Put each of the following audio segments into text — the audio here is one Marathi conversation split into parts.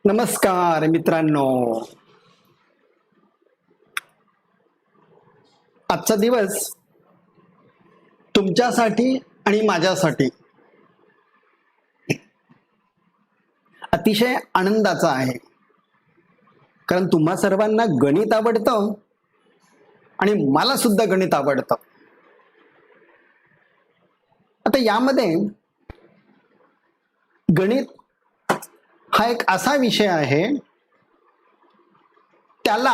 नमस्कार मित्रांनो. आजचा दिवस तुमच्यासाठी आणि माझ्यासाठी अतिशय आनंदाचा आहे, कारण तुम्हा सर्वांना गणित आवडतं आणि मला सुद्धा गणित आवडतं. आता यामध्ये गणित हा एक असा विषय आहे, त्याला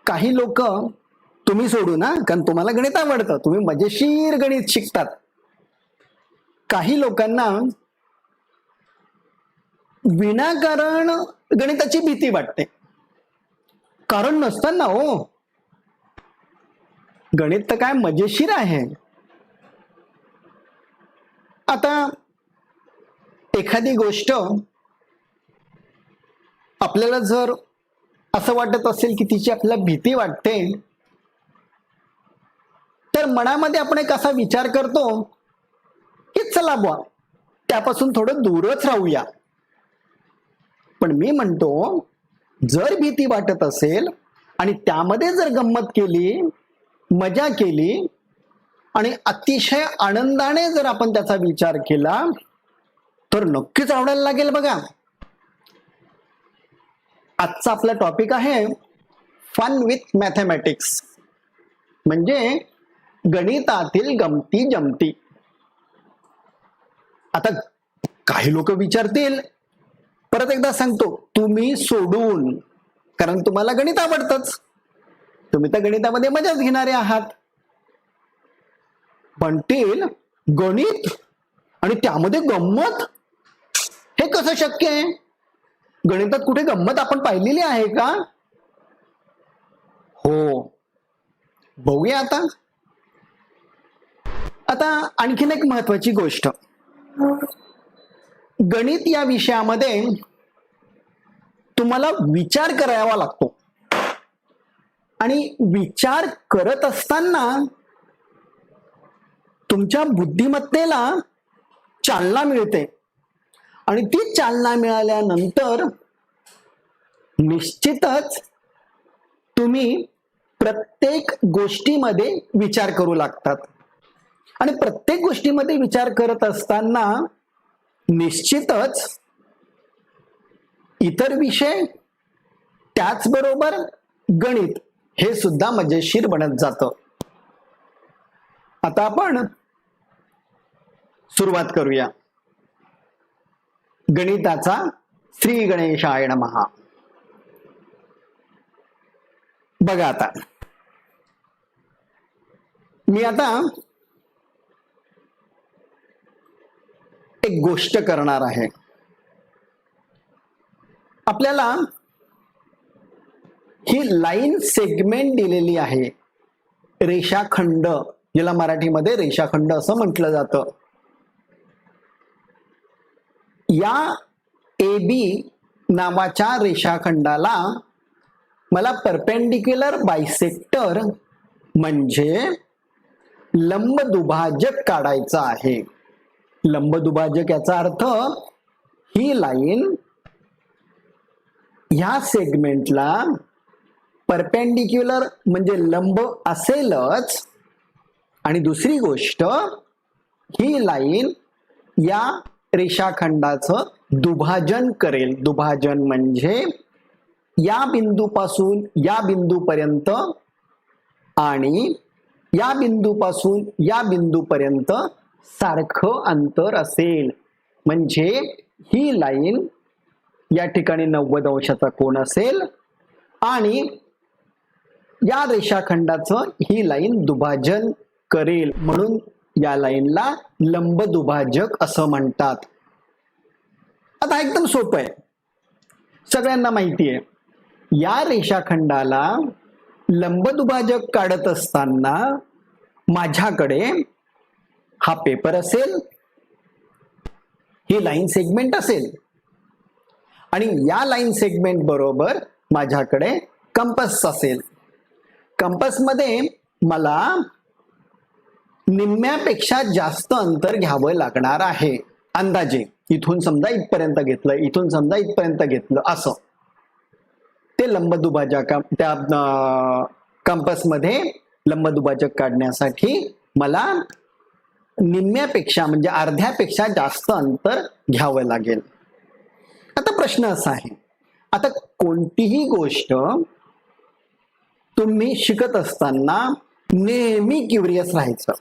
काही लोक, तुम्ही सोडू ना, कारण तुम्हाला गणित आवडतं, तुम्ही मजेशीर गणित शिकतात. काही लोकांना विनाकारण गणिताची भीती वाटते, कारण नसताना. हो, गणित तर काय मजेशीर आहे. आता एखादी गोष्ट आपल्याला जर असं वाटत असेल की तिची आपल्याला भीती वाटते, तर मनामध्ये आपण एक असा विचार करतो की चला बुवा, त्यापासून थोडं दूरच राहूया. पण मी म्हणतो, जर भीती वाटत असेल आणि त्यामध्ये जर गंमत केली, मजा केली आणि अतिशय आनंदाने जर आपण त्याचा विचार केला, तर नक्कीच आवडायला लागेल. बघा, आजचा आपला टॉपिक आहे फन विथ मॅथमॅटिक्स, म्हणजे गणितातील गमती जमती. आता काही लोक विचारतील, परत एकदा सांगतो, तुम्ही सोडून, कारण तुम्हाला गणित आवडतंच, तुम्ही तर गणितामध्ये मजाच घेणारे आहात. म्हणतील, गणित आणि त्यामध्ये गंमत, हे कसं शक्य आहे? गणितात कुठे गंमत आपण पाहिलेली आहे का? हो, बघूया. आता आणखीन एक महत्वाची गोष्ट, गणित या विषयामध्ये तुम्हाला विचार करावा लागतो, आणि विचार करत असताना तुमच्या बुद्धिमत्तेला चालना मिळते, आणि ती चालना मिळाल्यानंतर निश्चितच तुम्ही प्रत्येक गोष्टीमध्ये विचार करू लागतात. आणि प्रत्येक गोष्टीमध्ये विचार करत असताना निश्चितच इतर विषय, त्याचबरोबर गणित, हे सुद्धा मजेशीर बनत जातं. आता आपण सुरुवात करूया गणिताचा. श्री गणेशाय नमः. बघा, आता मी एक गोष्ट करणार आहे. आपल्याला ही लाईन सेगमेंट दिलेली आहे, रेषाखंड, ज्याला मराठीमध्ये रेषाखंड असं म्हटलं जातं. या AB नावाच्या रेषाखंडाला मला परपेंडिक्युलर बायसेक्टर, म्हणजे लंबदुभाजक काढायचा आहे. लंबदुभाजक याचा अर्थ, ही लाईन ह्या सेगमेंटला परपेंडिक्युलर म्हणजे लंब असेलच, आणि दुसरी गोष्ट, ही लाईन या रेषाखंडाचं दुभाजन करेल. दुभाजन म्हणजे या बिंदूपासून या बिंदूपर्यंत आणि या बिंदूपासून या बिंदूपर्यंत सारखं अंतर असेल. म्हणजे ही लाईन या ठिकाणी 90 अंशाचा कोन असेल, आणि या रेषाखंडाचं ही लाईन दुभाजन करेल, म्हणून या लाईनला लंबदुभाजक असं म्हणतात. आता एकदम सोपं आहे, सगळ्यांना माहिती आहे. या रेषाखंडाला लंबदुभाजक काढत असताना माझ्याकडे हा पेपर असेल, ही लाईन सेगमेंट असेल, आणि या लाईन सेगमेंट बरोबर माझ्याकडे कंपास असेल. कंपास मध्ये मला निम्म्यापेक्षा जास्त अंतर घ्यावं लागणार आहे अंदाजे. इथून समजा इथपर्यंत घेतलं, इथून समजा इथपर्यंत घेतलं, असं ते लंबदुभाजक त्या कंपासमध्ये लंबदुभाजक काढण्यासाठी मला निम्म्यापेक्षा म्हणजे अर्ध्यापेक्षा जास्त अंतर घ्यावं लागेल. आता प्रश्न असा आहे, आता कोणतीही गोष्ट तुम्ही शिकत असताना नेहमी क्युरियस राहायचं.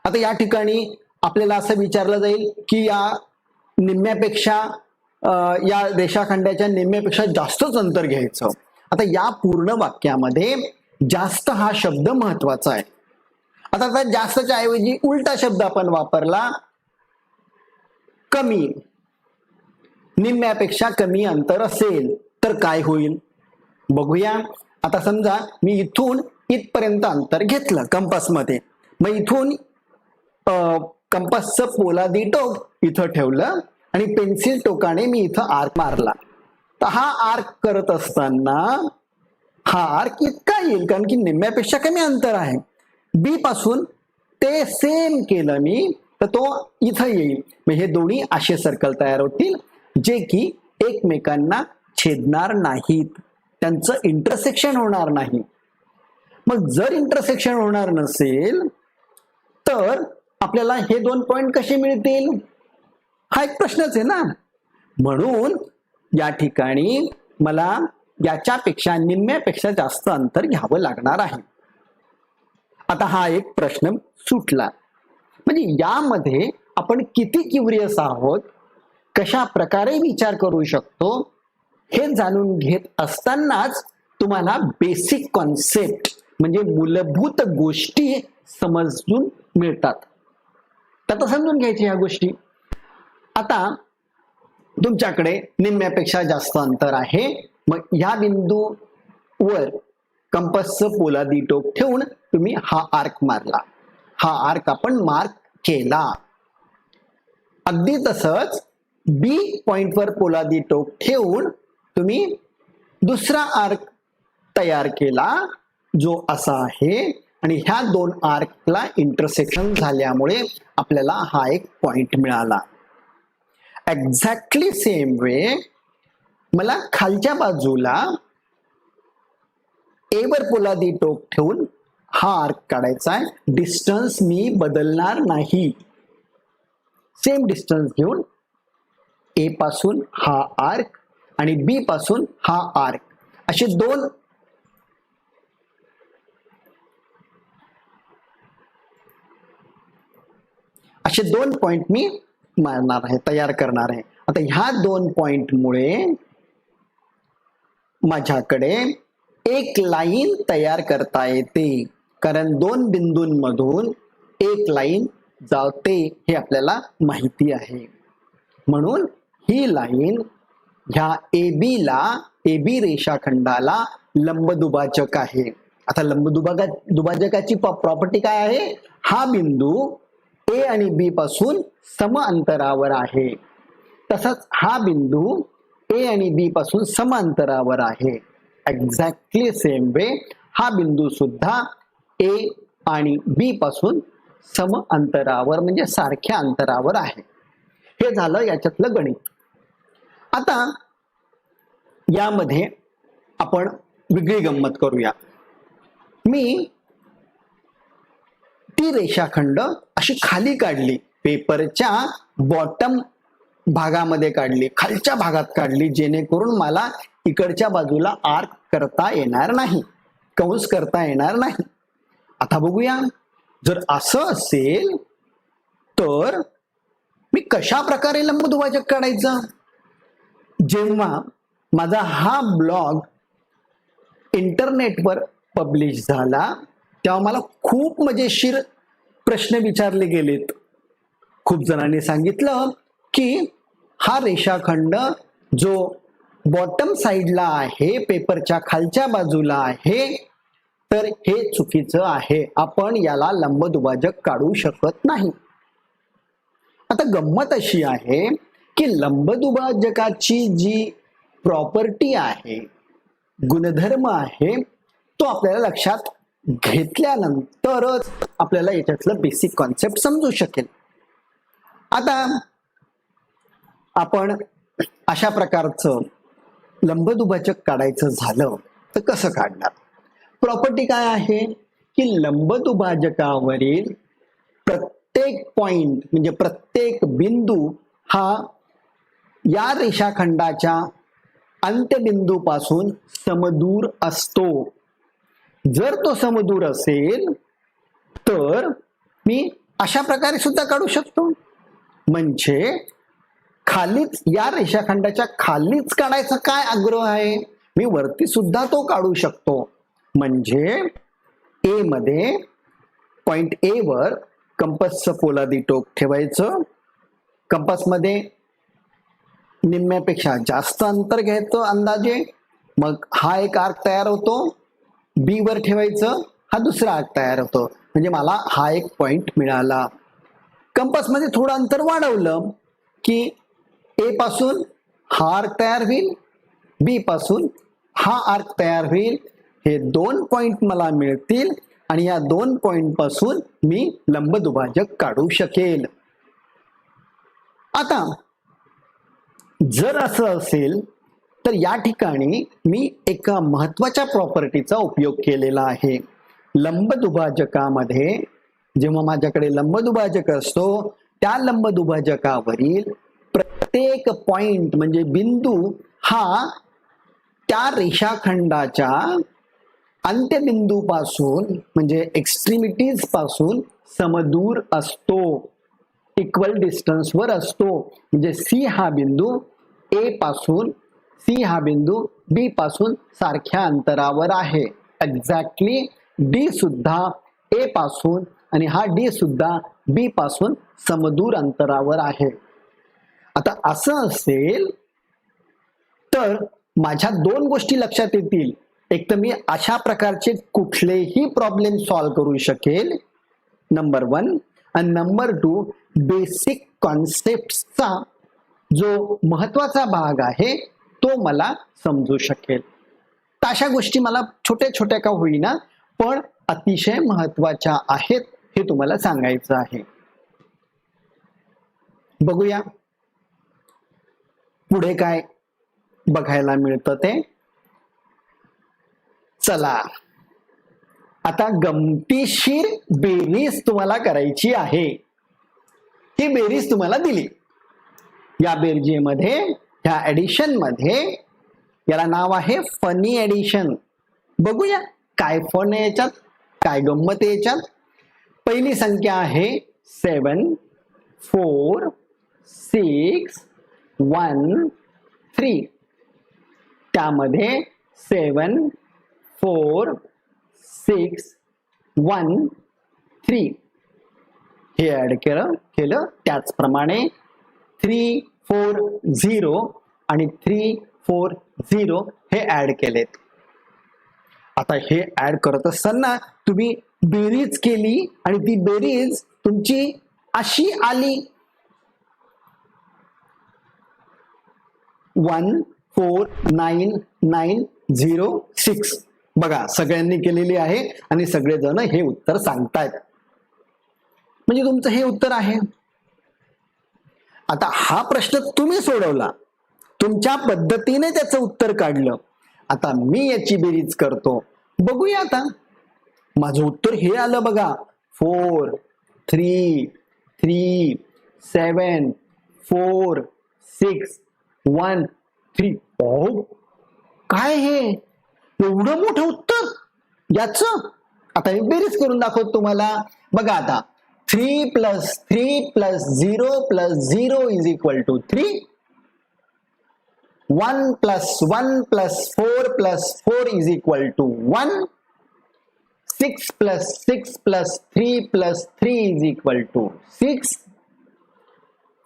आता या ठिकाणी आपल्याला असं विचारलं जाईल की या निम्म्यापेक्षा या रेषाखंडाच्या निम्म्यापेक्षा जास्तच अंतर घ्यायचं. आता या पूर्ण वाक्यामध्ये जास्त हा शब्द महत्वाचा आहे. आता त्या जास्तच्या ऐवजी उलटा शब्द आपण वापरला, कमी. निम्म्यापेक्षा कमी अंतर असेल तर काय होईल बघूया. आता समजा मी इथून इथपर्यंत अंतर घेतलं कंपासमध्ये, मग इथून कंपासचं पोलादी टोक इथं ठेवलं आणि पेन्सिल टोकाने मी इथं आर्क मारला. तर हा आर्क करत असताना हा आर्क इतका येईल कारण की निम्म्यापेक्षा कमी अंतर आहे. बी पासून ते सेम केलं मी तर तो इथं येईल. मग हे दोन्ही असे सर्कल तयार होतील जे की एकमेकांना छेदणार नाहीत, त्यांचं इंटरसेक्शन होणार नाही. मग जर इंटरसेक्शन होणार नसेल तर आपल्याला हे दोन पॉइंट कसे मिळतील हा एक प्रश्नच आहे ना. म्हणून या ठिकाणी मला याच्यापेक्षा निम्म्यापेक्षा जास्त अंतर घ्यावं लागणार आहे. आता हा एक प्रश्न सुटला. म्हणजे यामध्ये आपण किती क्युरियस आहोत, कशा प्रकारे विचार करू शकतो हे जाणून घेत असतानाच तुम्हाला बेसिक कॉन्सेप्ट म्हणजे मूलभूत गोष्टी समजून मिळतात. तर समजून घ्यायची ह्या गोष्टी. आता तुमच्याकडे निम्म्यापेक्षा जास्त अंतर आहे. मग ह्या बिंदूवर कंपासचं पोलादी टोक ठेवून तुम्ही हा आर्क मारला. हा आर्क आपण मार्क केला. अगदी तसंच बी पॉइंटवर पोलादी टोक ठेवून तुम्ही दुसरा आर्क तयार केला जो असा आहे आणि ह्या दोन आर्कला इंटरसेक्शन झाल्यामुळे आपल्याला हा एक पॉइंट मिळाला. एक्झॅक्टली सेम वे मला खालच्या बाजूला ए वर पोलादी टोक ठेवून हा आर्क काढायचा आहे. डिस्टन्स मी बदलणार नाही. सेम डिस्टन्स घेऊन ए पासून हा आर्क आणि बी पासून हा आर्क असे दोन पॉइंट मी मारणार आहे, तयार करणार आहे. आता ह्या दोन पॉइंट मुळे माझ्याकडे एक लाईन तयार करता येते कारण दोन बिंदूंमधून एक लाईन जाते हे आपल्याला माहिती आहे. म्हणून ही लाईन ह्या एबी रेषाखंडाला लंबदुभाजक आहे. आता लंबदुभाजकाची प्रॉपर्टी काय आहे, हा बिंदू ए आणि बी पासून सम अंतरावर आहे. तसंच हा बिंदू ए आणि बी पासून सम अंतरावर आहे. एक्झॅक्टली सेम वे हा बिंदू सुद्धा ए आणि बी पासून सम अंतरावर म्हणजे सारख्या अंतरावर आहे. हे झालं याच्यातलं गणित. आता यामध्ये आपण वेगळी गंमत करूया. मी ती रेषाखंड अशी खाली काढली, पेपरच्या बॉटम भागामध्ये काढली, खालच्या भागात काढली, जेणेकरून मला इकडच्या बाजूला आर्क करता येणार नाही, कंस करता येणार नाही. आता बघूया, जर असं असेल तर मी कशा प्रकारे लंबदुभाजक काढायचं. जेव्हा माझा हा ब्लॉग इंटरनेटवर पब्लिश झाला तेव्हा मला खूप मजेशीर प्रश्न विचारले गेलेत. खूप जणांनी सांगितलं की हा रेषाखंड जो बॉटम साइडला आहे, पेपरच्या खालच्या बाजूला आहे, तर हे चुकीचं आहे, आपण याला लंबदुभाजक काढू शकत नाही. आता गंमत अशी आहे की लंबदुभाजकाची जी प्रॉपर्टी आहे, गुणधर्म आहे, तो आपल्याला लक्षात घेतल्यानंतरच आपल्याला याच्यातलं बेसिक कॉन्सेप्ट समजू शकेल. आता आपण अशा प्रकारचं लंबदुभाजक काढायचं झालं तर कसं काढणार? प्रॉपर्टी काय आहे की लंबदुभाजकावरील प्रत्येक पॉइंट म्हणजे प्रत्येक बिंदू हा या रेषाखंडाच्या अंत्यबिंदूपासून समदूर असतो. जर तो समदूर असेल तर मी अशा प्रकारे सुद्धा काढू शकतो. म्हणजे खालीच या रेषाखंडाच्या खालीच काढायचा काय आग्रह आहे, मी वरती सुद्धा तो काढू शकतो. म्हणजे ए मध्ये पॉइंट ए वर कंपासचं पोलादी टोक ठेवायचं, कंपास मध्ये निम्म्यापेक्षा जास्त अंतर घ्यायचं अंदाजे, मग हा एक आर्क तयार होतो, बी वर ठेवायचं, हा दुसरा आर्क तयार होतो. म्हणजे मला हा एक पॉइंट मिळाला. कंपास मध्ये थोडं अंतर वाढवलं की ए पासून हा आर्क तयार होईल, बी पासून हा आर्क तयार होईल. हे दोन पॉइंट मला मिळतील आणि या दोन पॉइंट पासून मी लंबदुभाजक काढू शकेल. आता जर असं असेल तर या ठिकाणी मी एका महत्वाच्या प्रॉपर्टीचा उपयोग केलेला आहे. लंबदुभाजकामध्ये जेव्हा माझ्याकडे लंबदुभाजक असतो त्या लंबदुभाजकावरील प्रत्येक पॉइंट म्हणजे बिंदू हा त्या रेषाखंडाच्या अंत्यबिंदूपासून म्हणजे एक्स्ट्रीमिटीज पासून समदूर असतो, इक्वल डिस्टन्स वर असतो. म्हणजे सी हा बिंदू ए पासून, सी हा बिंदू बी पासून सारख्या अंतरावर आहे. एक्झॅक्टली डी सुद्धा ए पासून आणि हा डी सुद्धा बी पासून समदूर अंतरावर आहे. आता असं असेल तर माझ्या दोन गोष्टी लक्षात येतील. एक तर मी अशा प्रकारचे कुठलेही प्रॉब्लेम सॉल्व्ह करू शकेल, नंबर 1, आणि नंबर 2 बेसिक कॉन्सेप्टचा जो महत्वाचा भाग आहे तो मला समजू शकेल. तर अशा गोष्टी मला छोट्या छोट्या का होईना पण अतिशय महत्वाच्या आहेत हे तुम्हाला सांगायचं आहे. बघूया पुढे काय बघायला मिळतं ते. चला आता गमतीशीर बेरीज तुम्हाला करायची आहे. ही बेरीज तुम्हाला दिली. या बेरजेमध्ये ह्या ऍडिशन मध्ये याला नाव आहे फनी ऍडिशन. बघूया काय फन आहे याच्यात, काय गंमत आहे याच्यात. पहिली संख्या आहे 7 4 6 1 3. त्यामध्ये 7 4 6 1 3 हे ऍड केलं. त्याचप्रमाणे 3 4 0 आणि 3 4 0 हे ऍड केलेत. आता हे ऍड करत असताना तुम्ही बेरीज केली आणि ती बेरीज तुमची अशी आली 1 4 9 9 0 6. बघा सगळ्यांनी केलेली आहे आणि सगळेजण हे उत्तर सांगतायत. म्हणजे तुमचं हे उत्तर आहे. आता हा प्रश्न तुम्ही सोडवला, तुमच्या पद्धतीने त्याचं उत्तर काढलं. आता मी याची बेरीज करतो. बघूया आता माझं उत्तर हे आलं बघा 4 3 3 7 4 6 1 3. ओ काय हे एवढं मोठं उत्तर याचं. आता मी बेरीज करून दाखवतो तुम्हाला. बघा आता 3 + 3 + 0 + 0 = 3. 1 + 1 + 4 + 4 = 1. 6 + 6 + 3 + 3 = 6.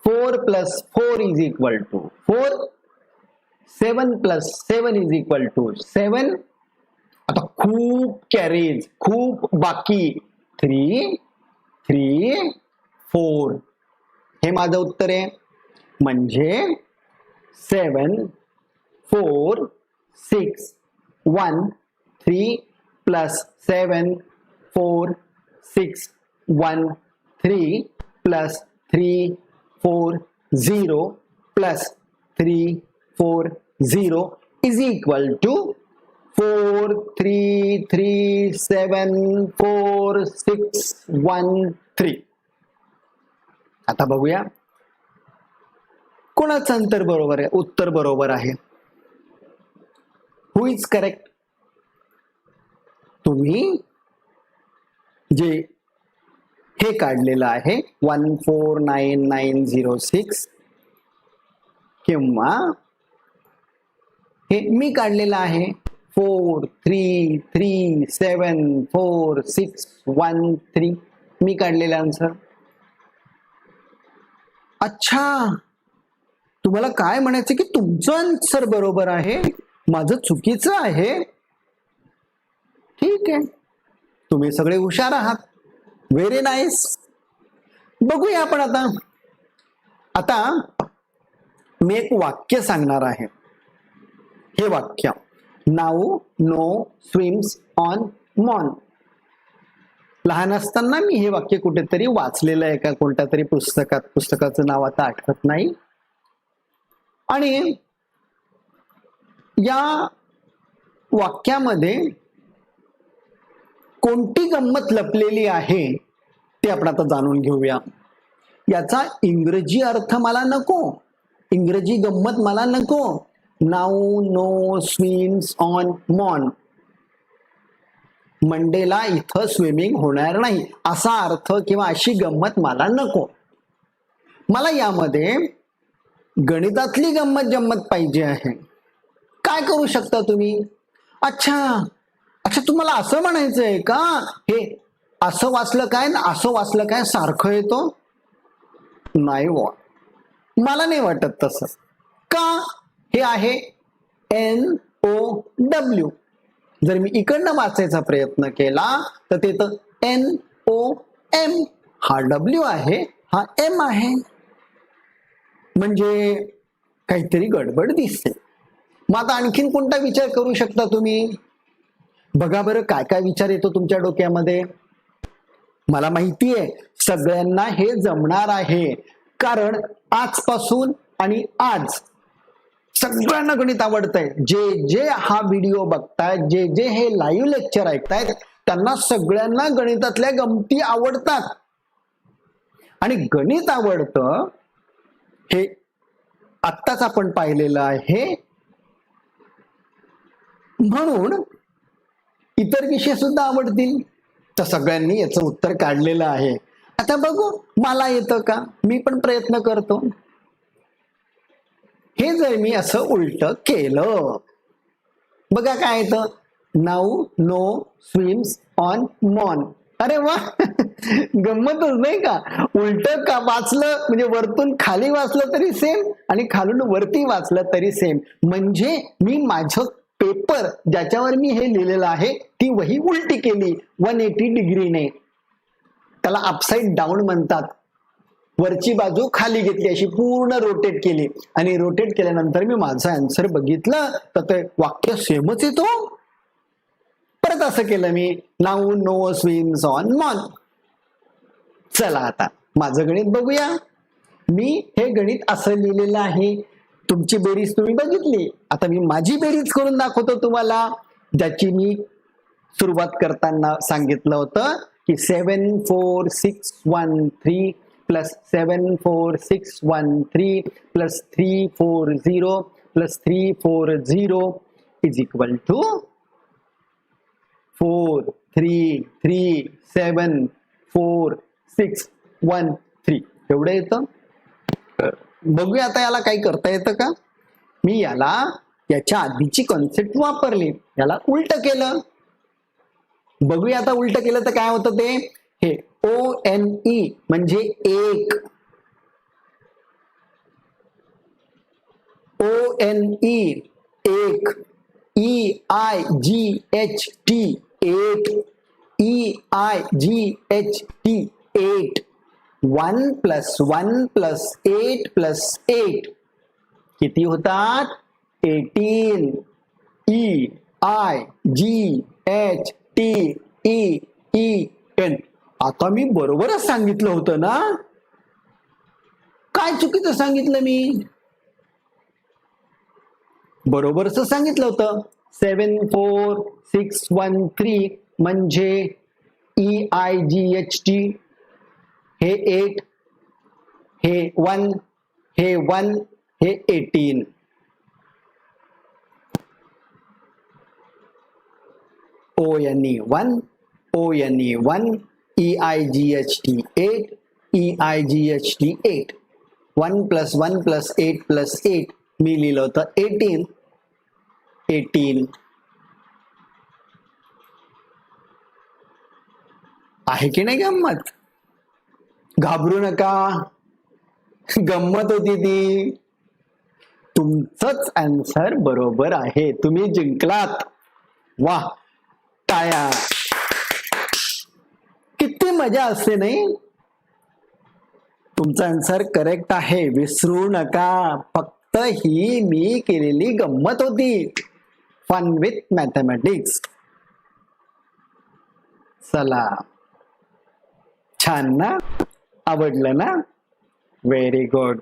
4 + 4 = 4. 7 + 7 = 7. आता खूप कॅरेज, खूप बाकी. 3 3 4 हे माझं उत्तर आहे. म्हणजे 7 4 6 1 3 + 7 4 6 1 3 + 3 4 0 प्लस 340 इज इक्वल टू 4337461 आता बघूया कोणाचं अंतर बरोबर आहे. उत्तर बरोबर आहे. हु इज करेक्ट? तुम्ही जे हे काढलेलं आहे 149906 किंवा हे मी काढलेलं आहे 4337461 मी काढलेलं आन्सर. अच्छा, तुम्हाला काय म्हणायचं की तुमचं आन्सर बरोबर आहे, माझं चुकीचं आहे. ठीक आहे, तुम्ही सगळे हुशार आहात. Very nice. बघूया आपण आता मी एक वाक्य सांगणार आहे. हे वाक्य, नाऊ नो स्विम्स ऑन मॉन. लहान असताना मी हे वाक्य कुठेतरी वाचलेलं आहे का कोणत्या तरी पुस्तकात. पुस्तकाचं नाव आता आठवत नाही. आणि या वाक्यामध्ये कोणती गंमत लपलेली आहे ते आपण आता जाणून घेऊया. याचा इंग्रजी अर्थ मला नको, इंग्रजी गंमत मला नको. नाऊ नो स्विम्स ऑन मॉन, मंडेला इथं स्विमिंग होणार नाही असा अर्थ किंवा अशी गंमत मला नको. मला यामध्ये गणितातली गंमत जम्मत पाहिजे आहे. काय करू शकता तुम्ही? अच्छा, तुम्हाला असं म्हणायचंय का हे असं वाचलं काय ना असं वाचलं काय सारखं येतो? नाही वा, मला नाही वाटत तसं. का? हे आहे NOW. जर मी इकडनं वाचायचा प्रयत्न केला तर ते तर NOM. हा W आहे, हा M आहे. म्हणजे काहीतरी गडबड दिसते. मग आता आणखीन कोणता विचार करू शकता तुम्ही? बघा बरं काय काय विचार येतो तुमच्या डोक्यामध्ये. मला माहिती आहे सगळ्यांना हे जमणार आहे, कारण आजपासून आणि आज सगळ्यांना गणित आवडतंय. जे हा व्हिडिओ बघतायत, जे हे लाईव्ह लेक्चर ऐकतायत, त्यांना सगळ्यांना गणितातल्या गमती आवडतात. आणि गणित आवडतं हे आत्ताच आपण पाहिलेलं आहे. म्हणून इतर विषय सुद्धा आवडतील. तर सगळ्यांनी याचं उत्तर काढलेलं आहे. आता बघू मला येतं का, मी पण प्रयत्न करतो. हे जर मी असं उलट केलं, बघा काय येतं. Now no swims on moan. अरे वा, गंमतच नाही का? उलट का वाचलं म्हणजे वरतून खाली वाचलं तरी सेम आणि खालून वरती वाचलं तरी सेम. म्हणजे मी माझं पेपर ज्याच्यावर मी हे लिहिलेलं आहे ती वही उलटी केली 180 डिग्रीने. त्याला अपसाइड डाऊन म्हणतात. वरची बाजू खाली घेतली, अशी पूर्ण रोटेट केली आणि रोटेट केल्यानंतर मी माझं आन्सर बघितलं तर ते वाक्य सेमच येतो. परत असं केलं मी, नाऊ नो स्विम्स ऑन मॉन. चला आता माझं गणित बघूया. मी हे गणित असं लिहिलेलं आहे. तुमची बेरीज तुम्ही बघितली. आता मी माझी बेरीज करून दाखवतो तुम्हाला, ज्याची मी सुरुवात करताना सांगितलं होतं की 74613 plus 74613 plus 340 plus 340 is equal to 4337461 एवढं येतं. बघूया आता याला काही करता येतं का. मी याच्या आधीची कॉन्सेप्ट वापरली, याला उलट केलं. बघूया आता उलट केलं तर काय होतं ते. हे ONE म्हणजे एक, ONE एक, EIGHT एट, EIGHT 8, 1 + 1 + 8 + 8 किती होतात? 18. EIGHTEEN. आता मी बरोबरच सांगितलं होतं ना? काय चुकीचं सांगितलं मी? बरोबरच सांगितलं होतं. 74613 म्हणजे EIGHT. हे 8, हे 1, हे 1, हे 18. ONE1, ONE1, EIGHT 8, EIGHT 8. 1 + 1 + 8 + 8 मी लिहिलं होतं 18. 18 आहे की नाही गंमत? घाबरू नका, गंमत होती ती. तुमचंच आन्सर बरोबर आहे. तुम्ही जिंकलात. वाह, टाळ्या. किती मजा असते नाही? तुमचा आन्सर करेक्ट आहे, विसरू नका. फक्त ही मी केलेली गंमत होती. Fun with mathematics. चला, छान ना? आवडलं ना? Very good.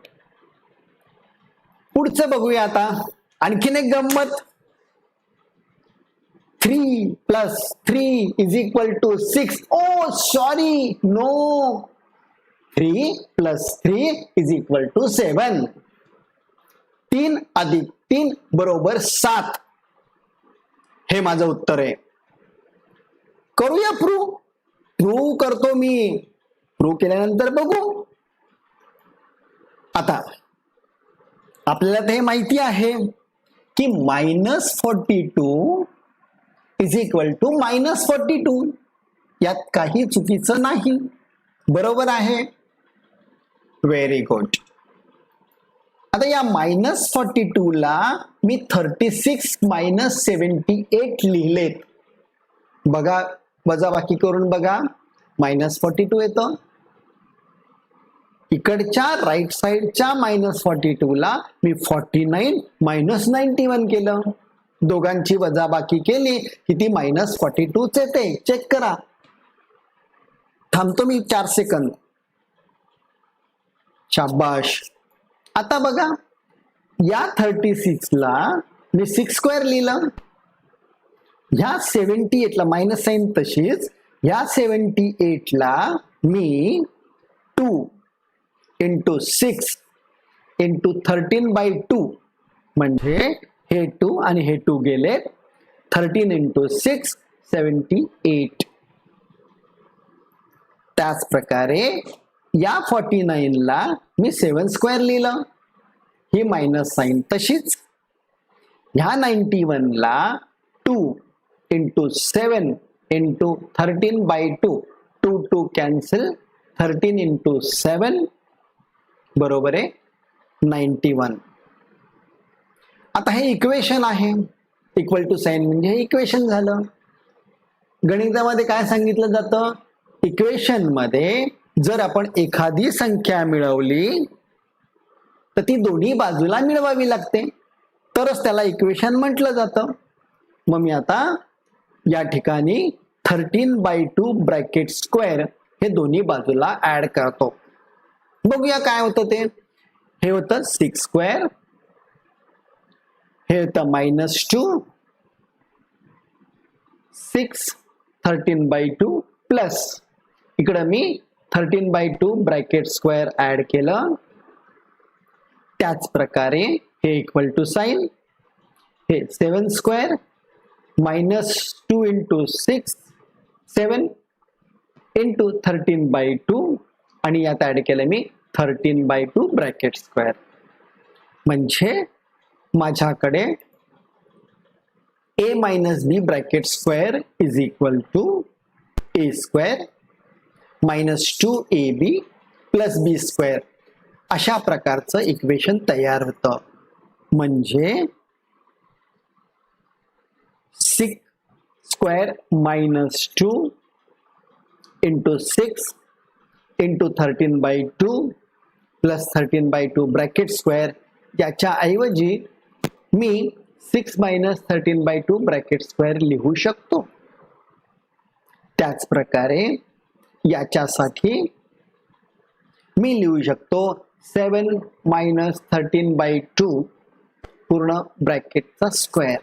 पुढचं बघूया आता. आणखीन एक गंमत. 3 + 3 = 6. Oh sorry, no. 3 + 3 = 7. 3 + 3 = 7. हे माझं उत्तर आहे. करूया प्रूव्ह. प्रूव्ह करतो मी. प्रूव्ह केल्यानंतर बघू. आता आपल्याला ते माहिती आहे की -42 = -42. यात काही चुकीचं नाही. बरोबर आहे. Very good. आता या -42 ला मी 36 - 78 लिहिलेत. बघा, वजाबाकी करून बघा. -42 येतं. इकडच्या राईट साइडच्या -42 ला मी 49 - 91 केलं. दोघांची वजाबाकी केली की ती -42च येते. चेक करा. थांबतो मी 4 सेकंद. शाबाश. आता बघा, या 36 ला मी 6² लिहिलं. ह्या 78 ला मायनस साइन तशीच. ह्या 78 ला मी 2 × 6 × 13/2 म्हणजे हे 2 आणि हे 2 गेले. 13 × 6 78. त्याच प्रकारे या 49 ला मी 7² लिहिलं. ही मायनस साइन तशीच. ह्या 91 ला 2 × 7 × 13/2. 2 2 कॅन्सल. 13 × 7 बरोबर आहे 91. आता हे इक्वेशन आहे. इक्वल टू साइन म्हणजे हे इक्वेशन झालं. गणितामध्ये काय सांगितलं जातं? इक्वेशन मध्ये जर आपण एखादी संख्या मिळवली तर ती दोन्ही बाजूला मिळवावी लागते, तरच त्याला इक्वेशन म्हटलं जातं. मग मी आता या ठिकाणी 13/2 ब्रॅकेट स्क्वेअर हे दोन्ही बाजूला ऍड करतो. बघूया काय होतं ते. हे होतं 6². हे होतं -2. 6 13/2 प्लस इकडं मी 13/2 ब्रॅकेट स्क्वेअर ऍड केलं. त्याच प्रकारे हे इक्वल टू साइन. हे 7² -2 × 6 7 × 13/2 आणि यात ऍड केलं मी 13/2 ब्रॅकेट स्क्वेअर. म्हणजे माझ्याकडे a - b bracket square = a² -2ab + b². अशा प्रकारचं इक्वेशन तयार होतं. म्हणजे 6² -2 × 6 × 13/2 + 13/2 ब्रॅकेट स्क्वेअर. याच्या ऐवजी मी 6 - 13/2 ब्रॅकेट स्क्वेअर लिहू शकतो. त्याच प्रकारे याच्यासाठी मी लिहू शकतो 7 - 13/2 पूर्ण ब्रॅकेटचा स्क्वेअर.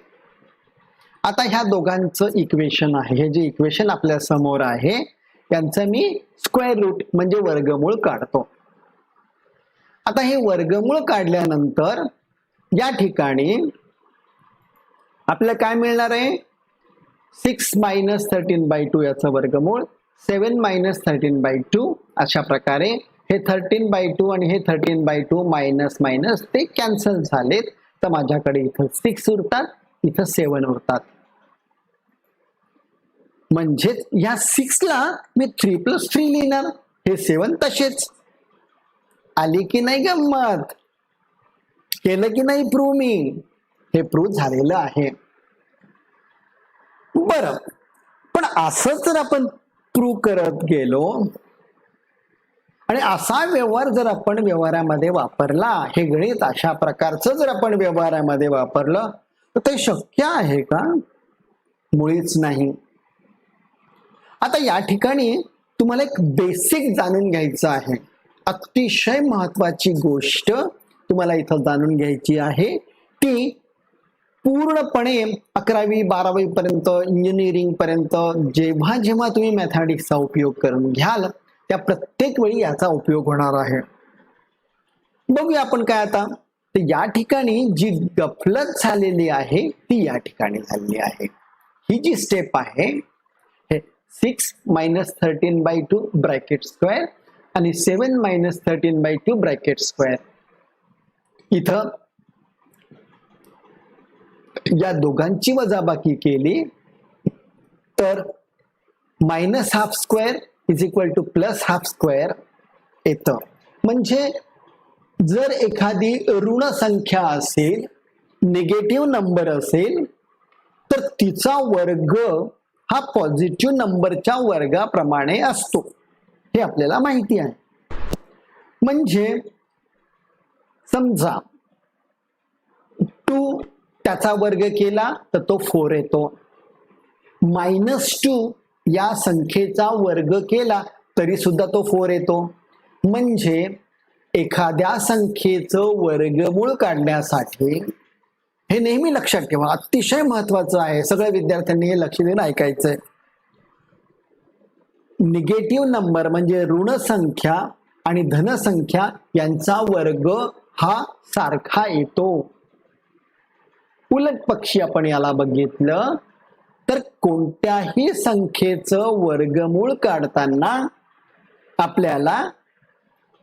आता ह्या दोघांचं इक्वेशन आहे, हे जे इक्वेशन आपल्या समोर आहे यांचं मी स्क्वेअर रूट म्हणजे वर्गमूळ काढतो. आता हे वर्गमूळ काढल्यानंतर या ठिकाणी आपल्याला काय मिळणार आहे, 6 - 13/2 याचं वर्गमूळ, 7 - 13/2. अशा प्रकारे हे 13/2 आणि हे 13/2 मायनस मायनस ते कॅन्सल झालेत. तर माझ्याकडे इथं 6 उरतात, इथं 7 उरतात. म्हणजेच ह्या 6 ला मी 3+3 लिहिणार, हे 7 तसेच. आली की नाही गंमत, केलं की नाही प्रूव्ह मी, हे प्रूव्ह झालेलं आहे. बरं, पण असं जर आपण प्रूव्ह करत गेलो आणि असा व्यवहार जर आपण व्यवहारामध्ये वापरला, हे गणित अशा प्रकारचं जर आपण व्यवहारामध्ये वापरलं तर ते शक्य आहे का? मुळीच नाही. आता या ठिकाणी तुम्हाला एक बेसिक जाणून घ्यायचं आहे. अतिशय महत्वाची गोष्ट तुम्हाला इथं जाणून घ्यायची आहे. ती पूर्णपणे 11वी 12वी पर्यंत, इंजिनिअरिंग पर्यंत जेव्हा जेव्हा तुम्ही मॅथमॅटिक्सचा उपयोग करून घ्याल त्या प्रत्येक वेळी याचा उपयोग होणार आहे. बघूया आपण काय आता. तर या ठिकाणी जी गफलत झालेली आहे ती या ठिकाणी झालेली आहे. ही जी स्टेप आहे, हे 6 - 13/2 ब्रॅकेट स्क्वेअर आणि 7 - 13/2 ब्रॅकेट स्क्वेअर. इथं या दोघांची वजाबाकी केली तर -हाफ स्क्वेअर = +हाफ स्क्वेअर येतं. म्हणजे जर एखादी ऋण संख्या असेल, निगेटिव्ह नंबर असेल, तर तिचा वर्ग हा पॉझिटिव्ह नंबरच्या वर्गाप्रमाणे असतो, हे आपल्याला माहिती आहे. म्हणजे समजा 2 त्याचा वर्ग केला तर तो 4 येतो. -2 या संख्येचा वर्ग केला तरी सुद्धा तो 4 येतो. म्हणजे एखाद्या संख्येचं वर्गमूळ काढण्यासाठी, हे नेहमी लक्षात ठेवा, अतिशय महत्वाचं आहे, सगळ्या विद्यार्थ्यांनी हे लक्ष देऊन ऐकायचंय. निगेटिव्ह नंबर म्हणजे ऋण संख्या आणि धनसंख्या यांचा वर्ग हा सारखा येतो. उलट पक्षी आपण याला बघितलं तर कोणत्याही संख्येचं वर्गमूळ काढताना आपल्याला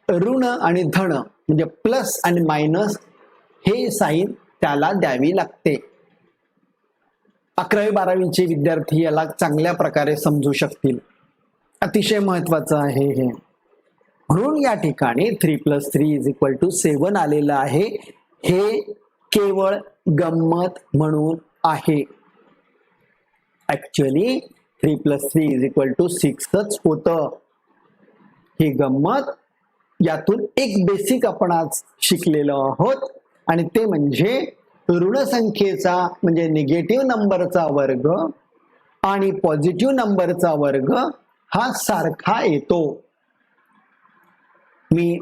ऋण आणि धन म्हणजे प्लस आणि मायनस हे साईन त्याला द्यावी लागते. 11वी 12वीचे विद्यार्थी याला चांगल्या प्रकारे समजू शकतील. अतिशय महत्वाचं आहे हे. म्हणून या ठिकाणी 3+3 = 7 आलेलं आहे. हे केवळ गंमत म्हणून आहे. ऍक्च्युअली 3+3 = 6च होतं. ही गंमत. यातून एक बेसिक आपण आज शिकलेलो आहोत आणि ते म्हणजे ऋण संख्येचा म्हणजे निगेटिव्ह नंबरचा वर्ग आणि पॉझिटिव्ह नंबरचा वर्ग हा सारखा येतो. मी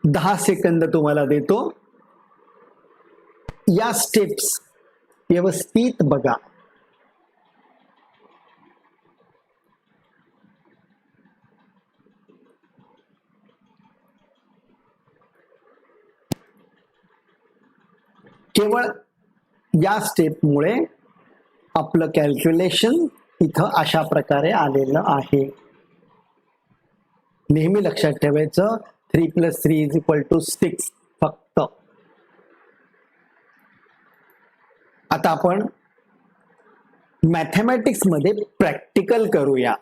10 सेकंद तुम्हाला देतो. या स्टेप्स व्यवस्थित बघा. केवळ या स्टेपमुळे आपलं कॅल्क्युलेशन इथं अशा प्रकारे आलेलं आहे. नेहमी लक्षात ठेवायचं 3+3 = 6 फक्त. आता आपण मॅथमॅटिक्स मध्ये प्रॅक्टिकल करूया.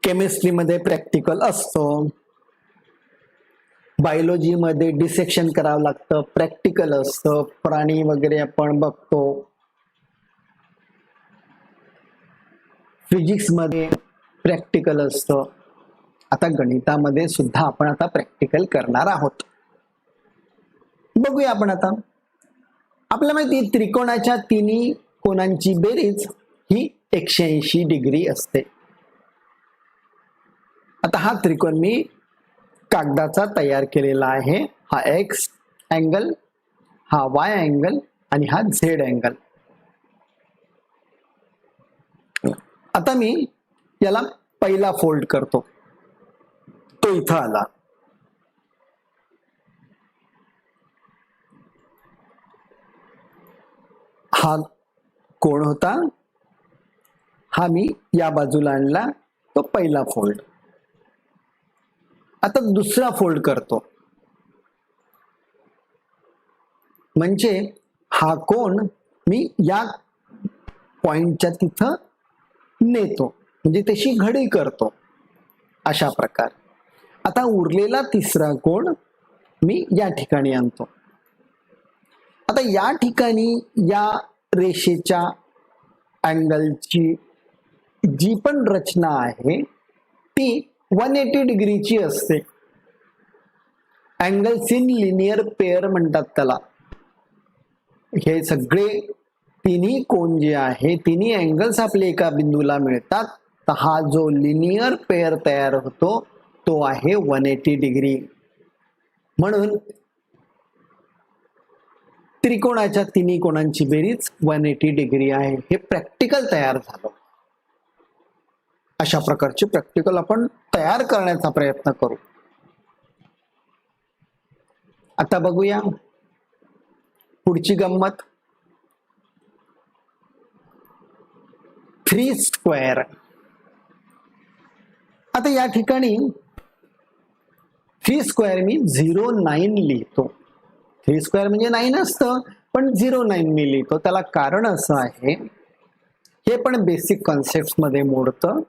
केमिस्ट्री मध्ये प्रॅक्टिकल असतं, बायोलॉजी मध्ये डिसेक्शन करावं लागतं, प्रॅक्टिकल असतं, प्राणी वगैरे आपण बघतो, फिजिक्स मध्ये प्रॅक्टिकल असतं. आता गणितामध्ये सुद्धा आपण आता प्रॅक्टिकल करणार आहोत. बघूया आपण आता. आपल्याला माहिती त्रिकोणाच्या तिन्ही कोणांची बेरीज ही 180 डिग्री असते. आता हा त्रिकोण मी कागदाचा तयार केलेला आहे. हा एक्स अँगल, हा वाय अँगल आणि हा झेड अँगल. आता मी याला पहिला फोल्ड करतो, तो इथं आला. हा कोण होता, हा मी या बाजूला आणला, तो पहिला फोल्ड. आता दुसरा फोल्ड करतो, म्हणजे हा कोण मी या पॉइंटच्या तिथं नेतो, म्हणजे तशी घडी करतो अशा प्रकार. आता उरलेला तिसरा कोण मी या ठिकाणी आणतो. आता या ठिकाणी या रेषेच्या अँगलची जी पण रचना आहे ती 180 डिग्रीची असते. अँगल्स इन लिनियर पेअर म्हणतात त्याला. हे सगळे तिन्ही कोण जे आहे, तिन्ही अँगल्स आपले एका बिंदूला मिळतात, तर हा जो लिनियर पेअर तयार होतो तो आहे 180 डिग्री. म्हणून त्रिकोणाच्या तिन्ही कोणांची बेरीज 180 डिग्री आहे. हे प्रॅक्टिकल तयार झालं. अशा प्रकारचे प्रॅक्टिकल आपण तयार करण्याचा प्रयत्न करू. आता बघूया पुढची गंमत. 3 स्क्वेअर. आता या ठिकाणी 3 स्क्वेअर मी 09 लिहितो. 3 स्क्वेअर म्हणजे 9 असतं, पण 09 मी लिहितो. त्याला कारण असं आहे, हे पण बेसिक कॉन्सेप्ट मध्ये मोडतं.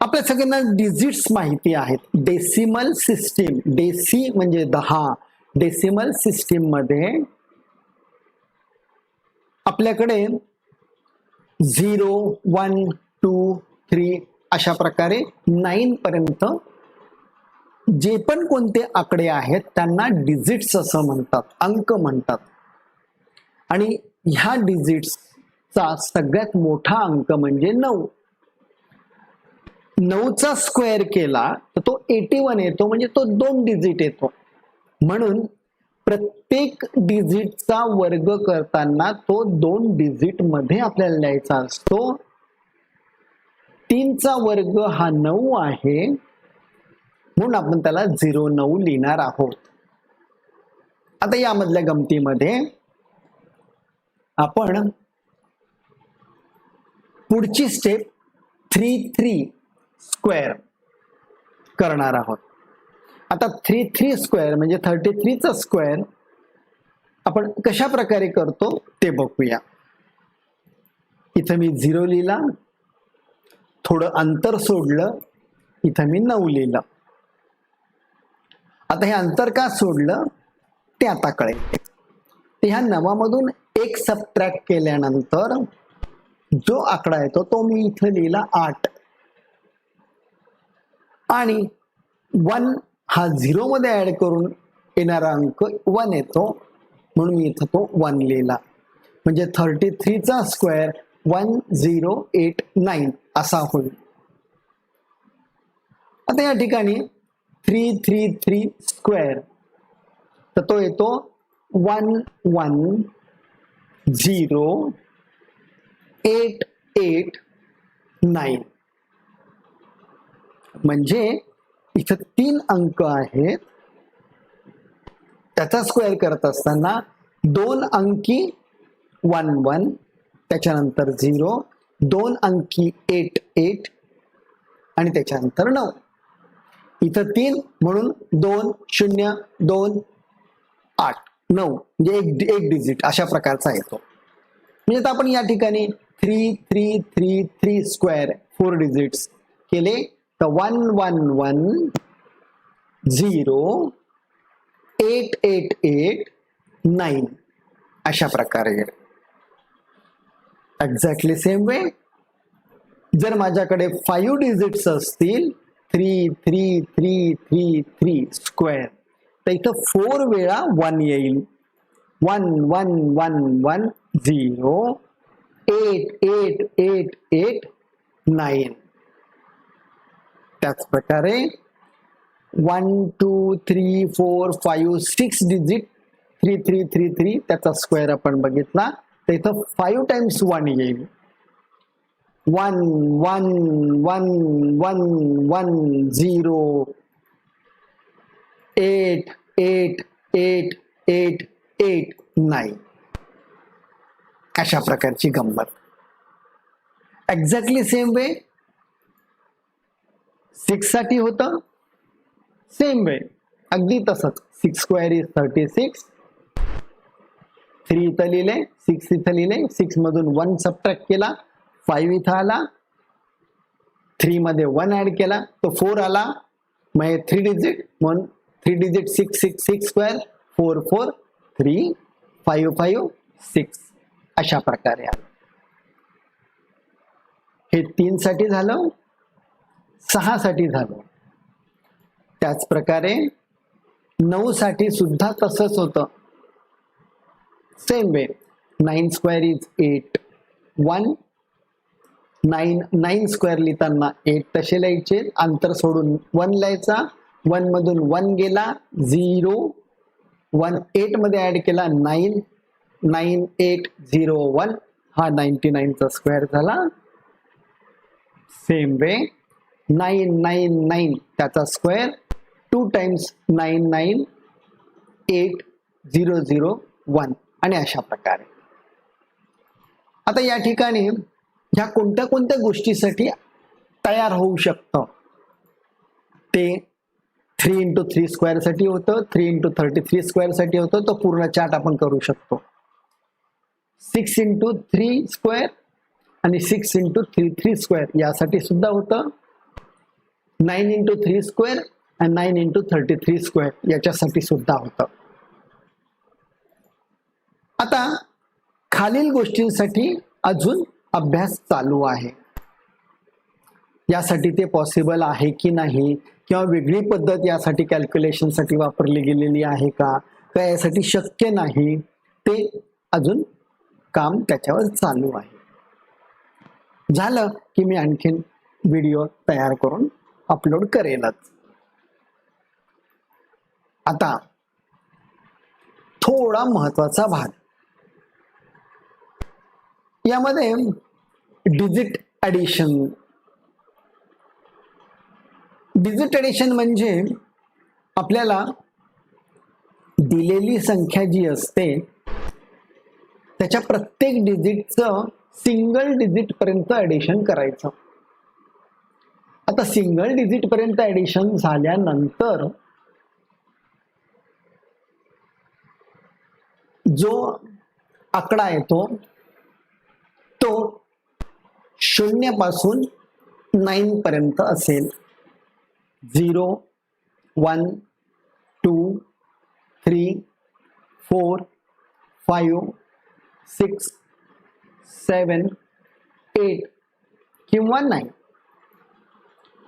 आपल्या सगळ्यांना डिजिट्स माहिती आहेत. डेसिमल सिस्टीम, डेसी म्हणजे 10, डेसिमल सिस्टीम मध्ये आपल्याकडे 0, 1, 2, 3 अशा प्रकारे 9 पर्यंत जे पण कोणते आकडे आहेत त्यांना डिजिट्स असं म्हणतात, अंक म्हणतात. आणि ह्या डिजिट्सचा सगळ्यात मोठा अंक म्हणजे 9. 9चा स्क्वेअर केला तर तो 81 येतो, म्हणजे तो 2 डिजिट येतो. म्हणून प्रत्येक डिजिटचा वर्ग करताना तो 2 डिजिट मध्ये आपल्याला लिहायचा असतो. 3चा वर्ग हा 9 आहे, म्हणून आपण त्याला 09 लिहिणार आहोत. आता यामधल्या गमतीमध्ये आपण पुढची स्टेप 3 स्क्वेअर करणार आहोत. आता 3 स्क्वेअर म्हणजे 33चा स्क्वेअर आपण कशा प्रकारे करतो ते बघूया. इथं मी 0 लिहिला, थोडं अंतर सोडलं, इथं मी 9 लिहिलं. आता हे अंतर का सोडलं ते आता कळेल. ह्या 9 मधून 1 सबट्रॅक्ट केल्यानंतर जो आकडा येतो तो मी इथं लिहिला 8, आणि 1 हा 0 मध्ये ऍड करून येणारा अंक 1 येतो, म्हणून मी इथं तो 1 लिहिला. म्हणजे 33चा स्क्वेअर 1089 असा होईल. आता या ठिकाणी 3 स्क्वेअर तर तो येतो 110889. म्हणजे इथं 3 अंक आहेत, त्याचा स्क्वेअर करत असताना 2 अंकी 11, त्याच्यानंतर 0, 2 अंकी 88 आणि त्याच्यानंतर 9. इथं 3 म्हणून 2028 म्हणजे एक डिजिट अशा प्रकारचा येतो. म्हणजे आता आपण या ठिकाणी 3 स्क्वेअर 4 डिजिट्स केले तर 11108889 अशा प्रकारे. एक्झॅक्टली सेम वे जर माझ्याकडे 5 डिजिट्स असतील 3 स्क्वेअर तर इथं 4 वेळा 1 येईल. 11108889. त्याच प्रकारे 1 2 3 4 5 6 डिजिट 3333 त्याचा स्क्वेअर आपण बघितला तर इथं 5 टाइम्स 1 येईल 1 1 1 1 1 0 8 8 8 8 8 9 अशा प्रकारची गंमत. एक्झॅक्टली सेम वे 6 साठी होतं सेम वे अगदी तसंच 6 स्क्वेअर इज 36 3 इथं लिहिले 6 इथं लिहिले 6 मधून 1 सबट्रॅक्ट केला 5 इथं आला 3 मध्ये 1 ऍड केला तो 4 आला मग 3 डिजिट म्हणून 3 डिजिट 6 6 6 स्क्वेअर 4 4 3 5 5 6 अशा प्रकारे आलं. हे 3 साठी झालं 6 साठी झालं. त्याच प्रकारे 9 साठी सुद्धा तसंच होतं same way 9 square is 8 1 9 square लिहिताना 8 तसे लिहायचे अंतर सोडून 1 लिहायचा 1 मधून 1 गेला 0 1 8 मध्ये ऍड केला 9 9 8 0 1 हा 99 चा स्क्वेअर झाला. सेम वे 999 त्याचा स्क्वेअर 2 टाइम्स 99 8 0 0 1 आणि अशा प्रकारे. आता या ठिकाणी ह्या कोणत्या कोणत्या गोष्टीसाठी तयार होऊ शकतं ते 3 इंटू 3 स्क्वेअर साठी होतं 3 इंटू 33 स्क्वेअर साठी होतं तो पूर्ण चार्ट आपण करू शकतो. 6 इंटू 3 स्क्वेअर आणि 6 इंटू 3 स्क्वेअर यासाठी सुद्धा होतं 9 इंटू 3 स्क्वेअर आणि 9 इंटू 33 स्क्वेअर याच्यासाठी सुद्धा होतं. आता खालील गोष्टींसाठी अजून अभ्यास चालू आहे. यासाठी ते पॉसिबल आहे की नाही किंवा वेगळी पद्धत यासाठी कॅल्क्युलेशन साठी वापरली गेलेली आहे का यासाठी शक्य नाही ते अजून काम त्याच्यावर चालू आहे. झालं की मी आणखीन व्हिडिओ तयार करून अपलोड करेलच. आता थोडा महत्वाचा भाग यामध्ये डिजिट ॲडिशन. डिजिट ॲडिशन म्हणजे आपल्याला दिलेली संख्या जी असते त्याच्या प्रत्येक डिजिटचं सिंगल डिजिट पर्यंत ॲडिशन करायचं. आता सिंगल डिजिट पर्यंत ॲडिशन झाल्यानंतर जो आकडा येतो तो 0 पासून 9 पर्यंत असेल. 0 1 2 3 4 5 6 7 8 किंवा 9.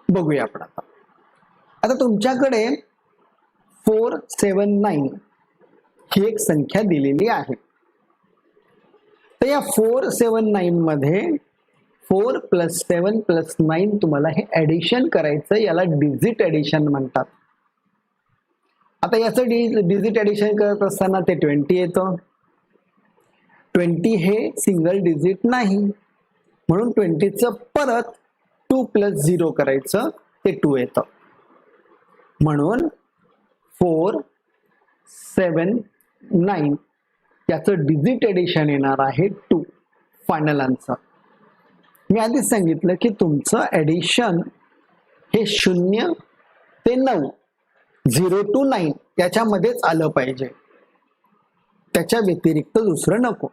बघूया आपण आता तुमच्याकडे 479 ही एक संख्या दिलेली आहे. तर या 479 मध्ये 4 + 7 + 9 तुम्हाला हे ऍडिशन करायचं याला डिजिट ऍडिशन म्हणतात. आता याचं डिजिट ऍडिशन करत असताना ते 20 येतं. 20 हे सिंगल डिजिट नाही म्हणून 20चं परत 2 + 0 करायचं ते 2 येतं. म्हणून 4 7 9 याचं डिजिट ऍडिशन येणार आहे 2 फायनल आन्सर. मी आधीच सांगितलं की तुमचं ऍडिशन हे 0 ते 9 0 to 9 याच्यामध्येच आलं पाहिजे त्याच्या व्यतिरिक्त दुसरं नको.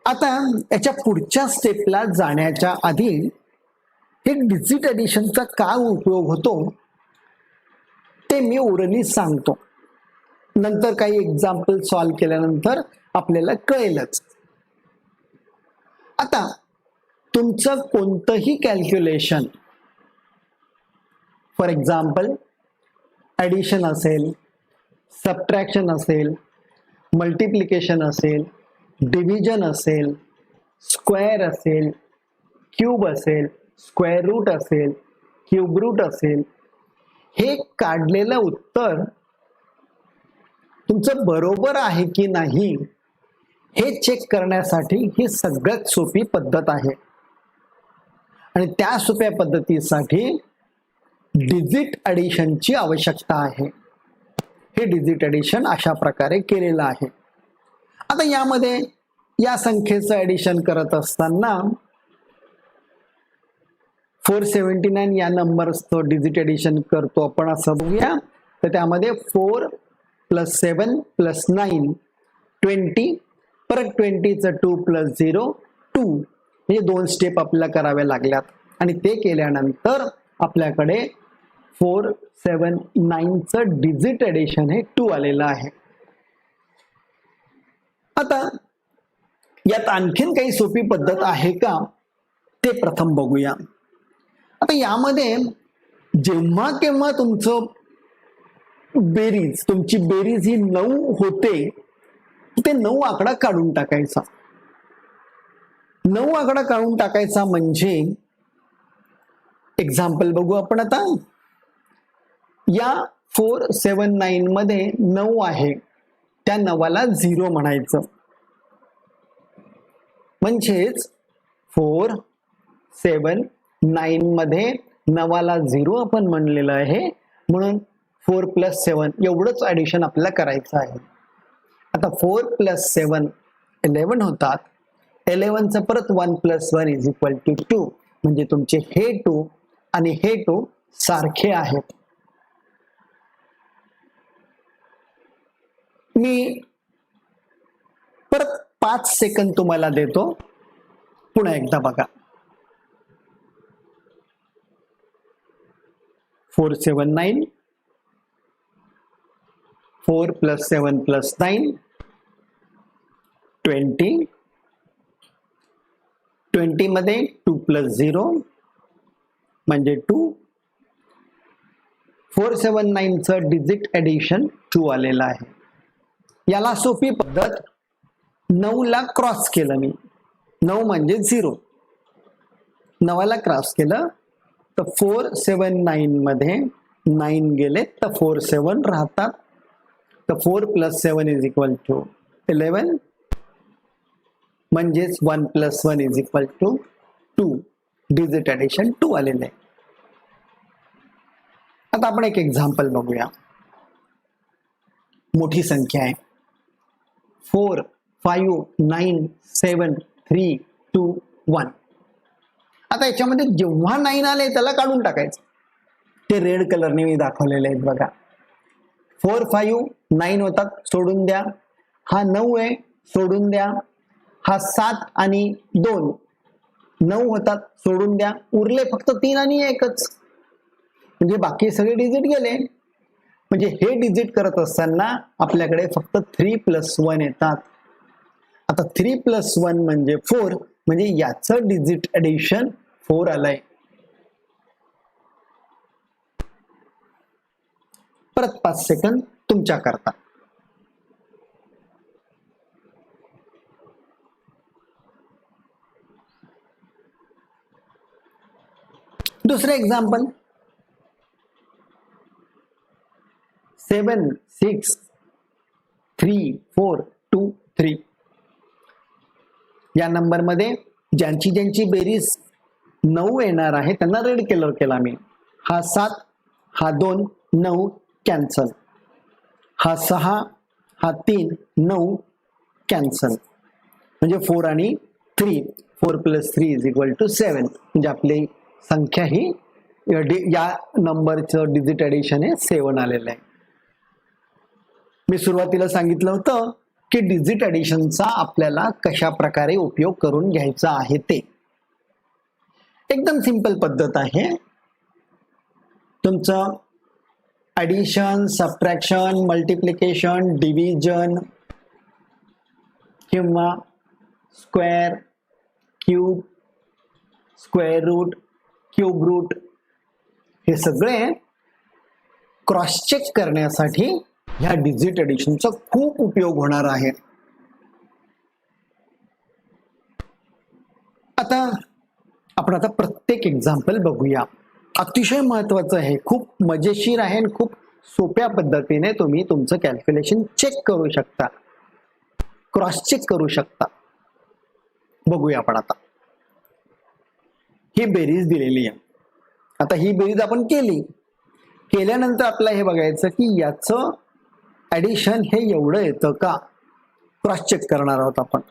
आता याच्या पुढच्या स्टेपला जाण्याच्या आधी हे डिजिट ऍडिशनचा का उपयोग होतो ते मी ओरली सांगतो. नंतर काही एक्झाम्पल सॉल्व्ह केल्यानंतर आपल्याला कळेलच. आता तुमचं कोणतंही कॅल्क्युलेशन फॉर एक्झाम्पल ॲडिशन असेल सबट्रॅक्शन असेल मल्टिप्लिकेशन असेल डिव्हिजन असेल स्क्वेअर असेल क्यूब असेल स्क्वेअर रूट असेल क्यूब रूट असेल, हे काढलेलं उत्तर तुमचं बरोबर आहे की नाही हे चेक करण्यासाठी ही सगळ्यात सोपी पद्धत आहे. आणि त्या सोप्या पद्धतीसाठी डिजिट ॲडिशनची आवश्यकता आहे. हे डिजिट ॲडिशन अशा प्रकारे केलेलं आहे. आता यामध्ये या संख्येचं ॲडिशन करत असताना 479 या नंबरचं डिजिट ॲडिशन करतो आपण असं बघूया. तर त्यामध्ये 4 + 7 + 9 20, परत 20चं 2 + 0 2, म्हणजे 2 स्टेप आपल्याला कराव्या लागल्यात. आणि ते केल्यानंतर आपल्याकडे 479चं डिजिट ॲडिशन हे 2 आलेलं आहे. आता यात आणखीन काही सोपी पद्धत आहे का ते प्रथम बघूया. आता यामध्ये जेव्हा केव्हा तुमची बेरीज ही 9 होते, ते 9 आकडा काढून टाकायचा. 9 आकडा काढून टाकायचा म्हणजे एक्झाम्पल बघू आपण आता. या 479 मध्ये 9 आहे, त्या 9ला 0 म्हणायचं. म्हणजेच 479 मध्ये 9ला 0 आपण म्हणलेलं आहे, म्हणून 4 + 7 एवढंच ॲडिशन आपल्याला करायचं आहे. आता 4 + 7 11 होतात. 11चं परत 1 + 1 = 2, म्हणजे तुमचे हे 2 आणि हे 2 सारखे आहेत. मी परत 5 सेकंद तुम्हाला देतो, पुन्हा एकदा बघा. 479, 4 + 7 + 9 20, 20 मध्ये 2 + 0 म्हणजे 2. 479चं डिजिट ॲडिशन 2 आलेलं आहे. याला सोपी पद्धत, 9ला क्रॉस केलं मी, 9 म्हणजे 0, 9ला क्रॉस केलं तर 479 मध्ये 9 गेले तर 4 7 राहतात. तर 4 + 7 = 11, म्हणजेच 1 + 1 = 2. डिजिट ॲडिशन 2 आलेलं आहे. आता आपण एक एक्झाम्पल बघूया. मोठी संख्या आहे. 4 5 9 7 3 2 1. आता याच्यामध्ये जेव्हा 9 आले त्याला काढून टाकायचं. ते रेड कलरने मी दाखवलेले आहेत बघा. 4 5 9 होतात, सोडून द्या. हा 9 आहे, सोडून द्या. हा 7 आणि 2 9 होतात, सोडून द्या. उरले फक्त 3 आणि 1च, म्हणजे बाकी सगळे डिजिट गेले. म्हणजे हे डिजिट करत असताना आपल्याकडे फक्त 3 + 1 येतात. आता 3 + 1 म्हणजे 4, म्हणजे याचं डिजिट ॲडिशन 4 आलंय. परत 5 सेकंद तुमच्या करता. दुसरं एक्झाम्पल, 7 6 3 4 2 3. या नंबर मध्ये ज्यांची बेरीज 9 येणार आहे त्यांना रेड कलर केला मी. हा 7, हा 2 9 कॅन्सल. हा 6, हा 3 9 कॅन्सल. म्हणजे 4 आणि 3, 4 + 3 = 7. म्हणजे आपली संख्या ही या नंबरचं डिजिट ॲडिशन हे 7 आलेलं आहे. मी सुरुवातीला सांगितलं होतं की डिजिट ॲडिशनचा आपल्याला कशा प्रकारे उपयोग करून घ्यायचा आहे ते. एकदम सिंपल पद्धत आहे. तुमचं ॲडिशन, सबट्रॅक्शन, मल्टिप्लिकेशन, डिव्हिजन किंवा square, cube, square root, cube root, हे सगळे क्रॉस चेक करण्यासाठी ह्या डिजिट ॲडिशनचा खूप उपयोग होणार आहे. आता आपण प्रत्येक एक्झाम्पल बघूया. अतिशय महत्वाचं आहे, खूप मजेशीर आहे आणि खूप सोप्या पद्धतीने तुम्ही तुमचं कॅल्क्युलेशन चेक करू शकता, क्रॉस चेक करू शकता. बघूया आपण आता. ही बेरीज दिलेली आहे. आता ही बेरीज आपण केल्यानंतर आपल्याला हे बघायचं की याचं ऍडिशन हे एवढं येतं का, क्रॉस चेक करणार आहोत आपण.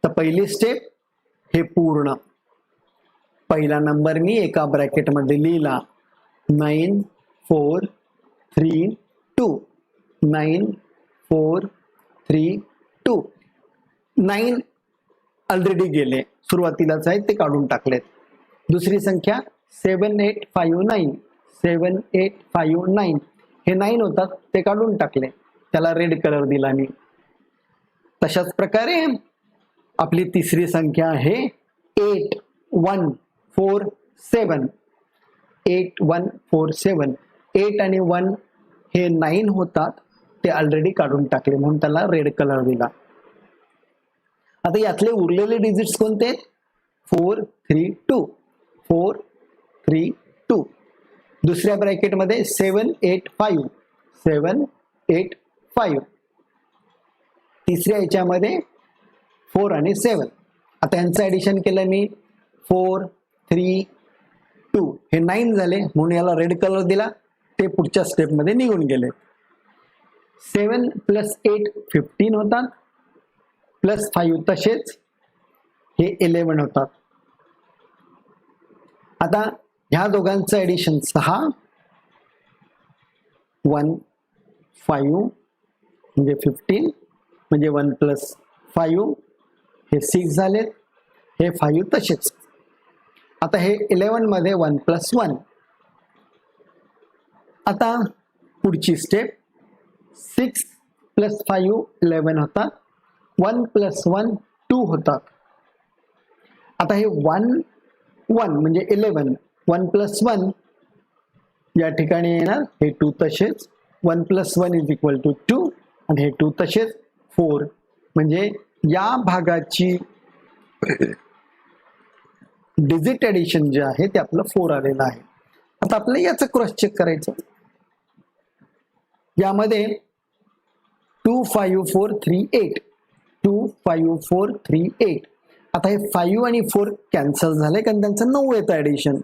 तर पहिली स्टेप, हे पूर्ण पहिला नंबर मी एका ब्रॅकेटमध्ये लिहिला, 9 4 3 2, 9 4 3 2. 9 ऑलरेडी गेले, सुरुवातीलाच आहेत ते काढून टाकलेत. दुसरी संख्या 7 8 5 9, 7 8 5 9, हे 9 होतात ते काढून टाकले, त्याला रेड कलर दिला मी. तशाच प्रकारे आपली तिसरी संख्या आहे 8 1 4 7, 8 1 4 7. 8 आणि 1 हे 9 होतात, ते ऑलरेडी काढून टाकले म्हणून त्याला रेड कलर दिला. आता यातले उरलेले डिजिट्स कोणते आहेत? 4 3 2, 4 3 2. दुसऱ्या ब्रॅकेटमध्ये 7 8 5, 7 8 5. तिसऱ्या याच्यामध्ये 4 आणि 7. आता यांचं ऍडिशन केलं मी, 4 3 2, हे 9 झाले म्हणून याला रेड कलर दिला, ते पुढच्या स्टेपमध्ये निघून गेले. 7 + 8 15 होतात, +5 तसेच, हे 11 होतात. आता ह्या दोघांचं ऍडिशन 6 1 5 म्हणजे 15, म्हणजे 1 + 5 हे 6 झाले, हे 5 तसेच. आता हे 11 मध्ये 1 + 1. आता पुढची स्टेप, 6 + 5 11 होतात, 1 + 1 2 होतात. आता हे 1 1 म्हणजे 11, 1 + 1 या ठिकाणी येणार, हे 2 तसेच, 1 + 1 = 2 आणि हे 2 तसेच, 4. म्हणजे या भागाची डिजिट ऍडिशन जे आहे ते आपलं 4 आलेलं आहे. आता आपल्याला याचं क्रॉस चेक करायचं. यामध्ये 2 5 4 3 8, 2 5 4 3 8. आता हे 5 आणि 4 कॅन्सल झाले कारण त्यांचं 9 येतं ऍडिशन.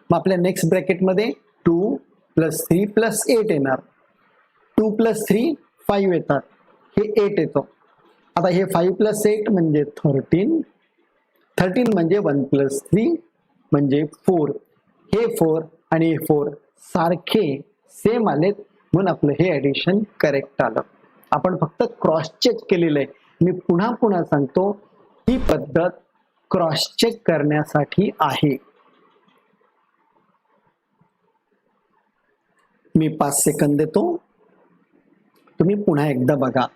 मग आपल्या नेक्स्ट ब्रॅकेटमध्ये 2 + 3 + 8 येणार. 2 + 3 5 येतात, हे 8 येतो. आता हे 5 + 8 म्हणजे 13, 13 म्हणजे 1 + 3 म्हणजे 4. हे 4 आणि हे 4 सारखे सेम आलेत म्हणून आपलं हे ऍडिशन करेक्ट आलं. आपण फक्त क्रॉस चेक केलेलं आहे. मी पुन्हा पुन्हा सांगतो, ही पद्धत क्रॉस चेक करण्यासाठी आहे. मी 5 सेकंद देतो, तुम्ही पुन्हा एकदा बघा.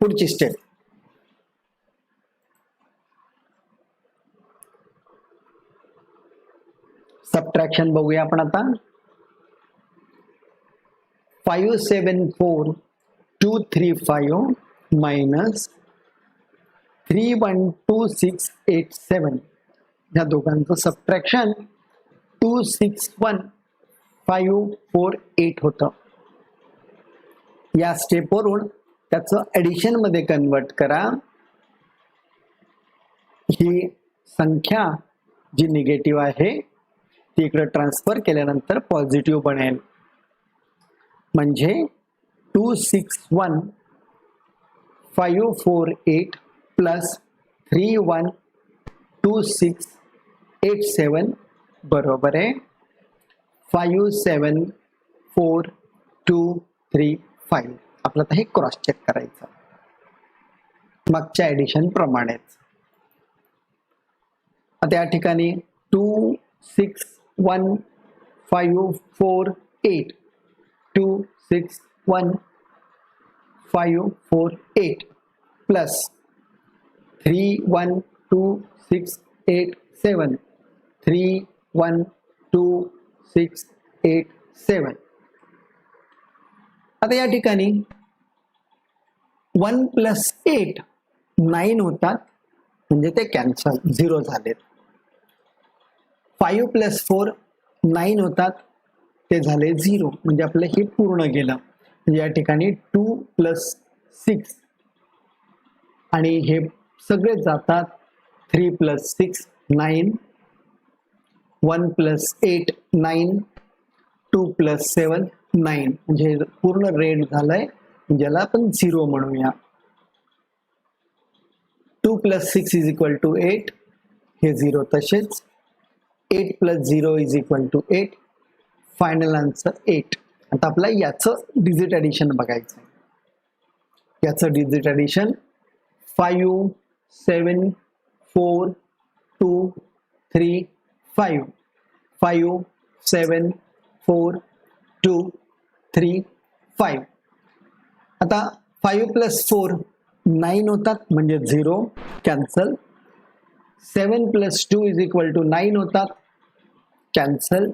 पुढची स्टेप, सबट्रॅक्शन बघूया आपण आता. 5 7 4 2 3 5 मायनस 3 1 2 6 8 7. या दोघांचं सबट्रॅक्शन 2 6 1 5 4 8 होतं. या स्टेपवरून त्याचं ऍडिशन मध्ये कन्वर्ट करा. ही संख्या जी निगेटिव्ह आहे ती इकडे ट्रान्सफर केल्यानंतर पॉझिटिव्ह बनेल. म्हणजे 2 6 1 5 4 8 प्लस 3 1 2 6 8 7 बरोबर आहे 5 7 4 2 3 5. आपल्याला हे क्रॉस चेक करायचं मागच्या ऍडिशन प्रमाणेच. आता या ठिकाणी 2 6 1 5 4 8, 2 6 1 5 4 8. प्लस 3 1 2 6 8 7 3 1 2 6 8 7. आता या ठिकाणी 1 प्लस 8 9 होतात म्हणजे ते कॅन्सल 0 झालेत. 5 प्लस 4 9 होतात ते झाले 0 म्हणजे आपलं हे पूर्ण गेलं. म्हणजे या ठिकाणी 2 प्लस 6 आणि हे सगळे जातात 3 प्लस 6 9 1 प्लस 8 9 2 प्लस 7 9 म्हणजे पूर्ण रेड झालंय ज्याला आपण 0 म्हणूया. 2 प्लस 6 इज इक्वल टू 8 हे 0 तसेच 8 plus 0 is equal to 8. Final answer 8. आता आपल्याला याचं डिजिट ॲडिशन बघायचं आहे. याचं डिजिट ॲडिशन 5 7 4 2 3 5 5 7 4 2 3 5. आता 5 प्लस 4 9 होतात म्हणजे 0 cancel. 7 plus 2 is equal to 9 होतात cancel.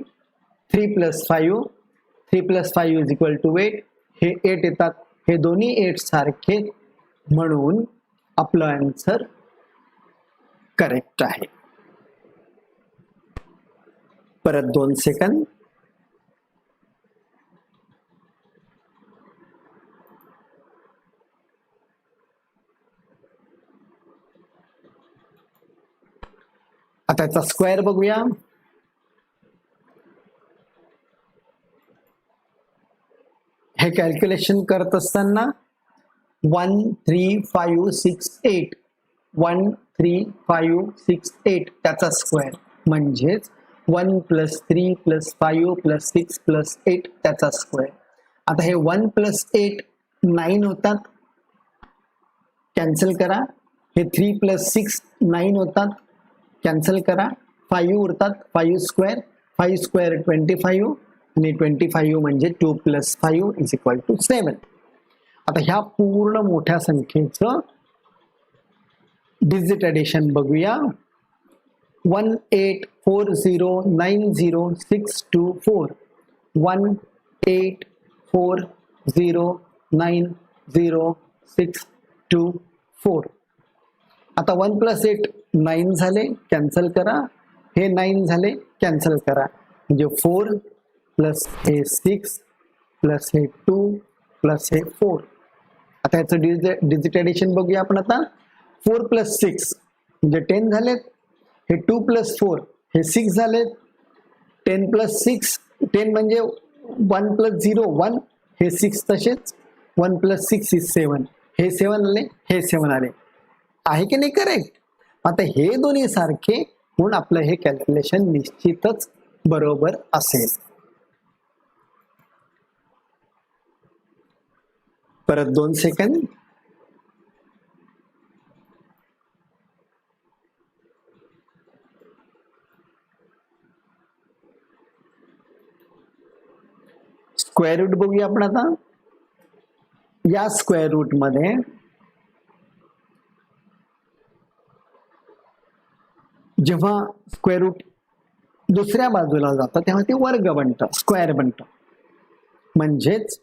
3 plus 5 3 plus 5 is equal to 8 हे 8 येतात. हे दोन्ही 8 सारखे म्हणून आपलं आन्सर करेक्ट आहे. परत 2 सेकंद. आता याचा स्क्वेअर बघूया. हे कॅल्क्युलेशन करत असताना 1 3 5 6 8 1 3 5 6 8 त्याचा स्क्वेअर म्हणजेच 1 प्लस 3 प्लस 5 प्लस 6 प्लस 8 त्याचा स्क्वेअर. आता हे 1 प्लस 8 9 होतात कॅन्सल करा. हे 3 प्लस 6 9 होतात कॅन्सल करा. 5 उरतात 5 स्क्वेअर 5 स्क्वेअर 25 आणि 25 म्हणजे 2 प्लस 5 इज इक्वल टू 7. आता ह्या पूर्ण मोठ्या संख्येचं डिजिट ॲडिशन बघूया. 1 8 4 0 9 0 6 2 4 1 8 4 0 9 0 6 2 4. आता 1 प्लस 8 9 झाले कॅन्सल करा. हे 9 झाले कॅन्सल करा म्हणजे 4 प्लस हे 6 प्लस हे 2 प्लस हे 4. आता याचं डिजिट ॲडिशन बघूया आपण. आता 4 प्लस 6 म्हणजे 10 झालेत. हे 2 प्लस 4 हे 6 झालेत. 10 प्लस 6 10 म्हणजे 1 प्लस 0 1 हे 6 तसेच 1 प्लस 6 इज 7 हे 7 आले हे 7 आले. आहे की नाही करेक्ट. आता हे दोन्ही सारखे म्हणून आपलं हे कॅल्क्युलेशन निश्चितच बरोबर असेल. परत 2 सेकंद. स्क्वेअर रूट बघूया आपण. आता या स्क्वेअर रूट मध्ये जेव्हा स्क्वेअर रूट दुसऱ्या बाजूला जातं तेव्हा ते वर्ग बनतं स्क्वेअर बनतं. म्हणजेच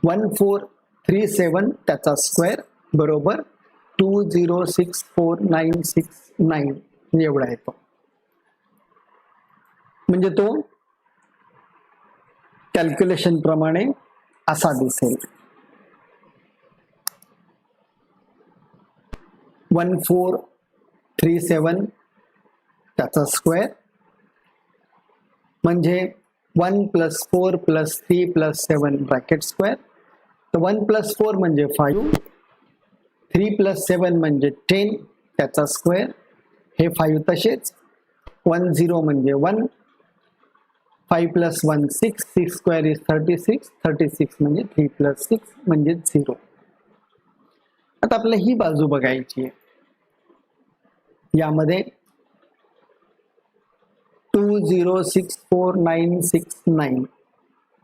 1437 त्याचा स्क्वेअर बरोबर 206469 एवढा येतो. म्हणजे तो कॅल्क्युलेशन प्रमाणे असा दिसेल. 1437 त्याचा स्क्वेअर म्हणजे 1 plus 4 plus 3 plus 7 bracket square. तर 1 प्लस 4 म्हणजे 5 3 प्लस 7 म्हणजे 10 त्याचा स्क्वेअर. हे 5 तसेच 1 0 म्हणजे 1 5 प्लस 1 6 6 स्क्वेअर इज 36 36 म्हणजे 3 प्लस 6 म्हणजे 0. आता आपल्याला ही बाजू बघायची आहे. यामध्ये 206469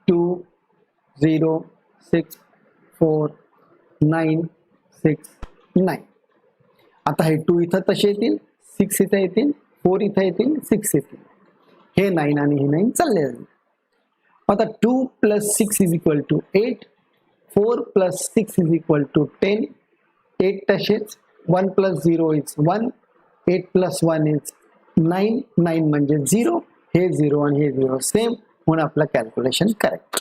206496 नाही. आता हे 2 इथं तसे येतील, 6 इथं येतील, 4 इथं येतील, 6 येतील. हे 9 आणि हे 9 चालले जाईल. आता 2 + 6 = 8, 4 + 6 = 10, 8 तसेच, 1 + 0 is 1, 8 + 1 is 9, 9 म्हणजे 0, हे 0 आणि हे 0 सेम, म्हणून आपलं कॅल्क्युलेशन करेक्ट.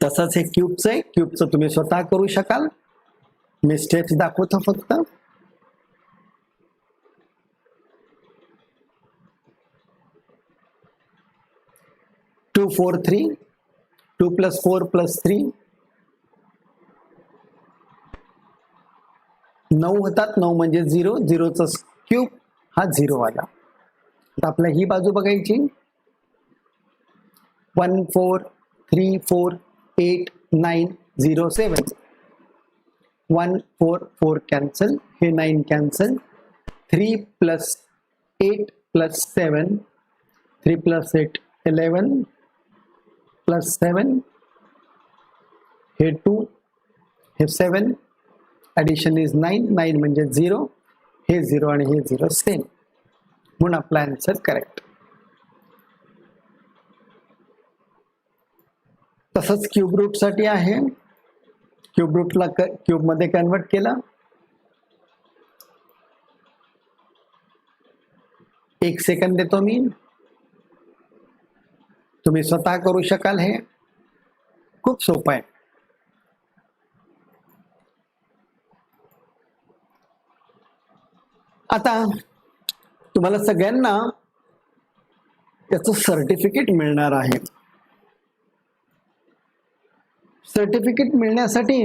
तसंच हे क्यूबचं आहे, क्यूबचं तुम्ही स्वतः करू शकाल. मी स्टेप्स दाखवतो फक्त. टू 4 3, 2 + 4 + 3, 9 होतात. 9 म्हणजे 0, 0चा क्यूब हा 0 आला. आता आपल्या ही बाजू बघायची. 1 4 3 4 8 9 0 7, 1 4 4 कॅन्सल, हे 9 कॅन्सल, 3 + 8 + 7, 3 + 8 11 + 7, हे 2, हे 7, ॲडिशन इज 9, 9 म्हणजे 0, हे 0 आणि हे 0 सेम, म्हणून आपला आन्सर करेक्ट. तसंच क्यूब रूट साठी आहे. क्यूब रूटला क्यूब मध्ये कन्वर्ट केला. 1 सेकंद देतो मी, तुम्ही स्वतः करू शकाल. हे खूप सोपं आहे. आता तुम्हाला सगळ्यांना याचं सर्टिफिकेट मिळणार आहे. सर्टिफिकेट मिळण्यासाठी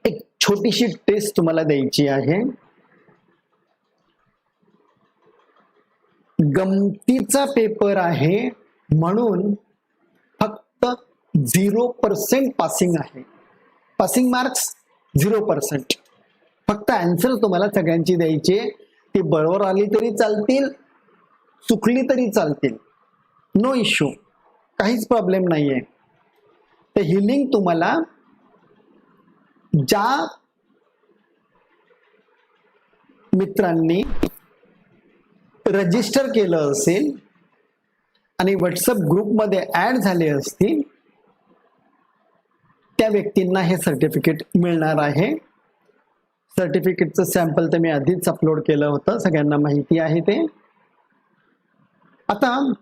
एक छोटीशी टेस्ट तुम्हाला द्यायची आहे. गमतीचा पेपर आहे म्हणून फक्त 0% पासिंग आहे. Passing marks 0%. फक्त आन्सर तुम्हाला सगळ्यांची द्यायची. ती बरोबर आली तरी चालतील, चुकली तरी चालतील, नो इश्यू, काहीच प्रॉब्लेम नाहीये. तर ही लिंक तुम्हाला ज्या मित्रांनी रजिस्टर केलं असेल आणि व्हॉट्सअप ग्रुपमध्ये ऍड झाले असतील त्या व्यक्तींना हे सर्टिफिकेट मिळणार आहे. सर्टिफिकेटचं सॅम्पल तर मी आधीच अपलोड केलं होतं, सगळ्यांना माहिती आहे ते. आता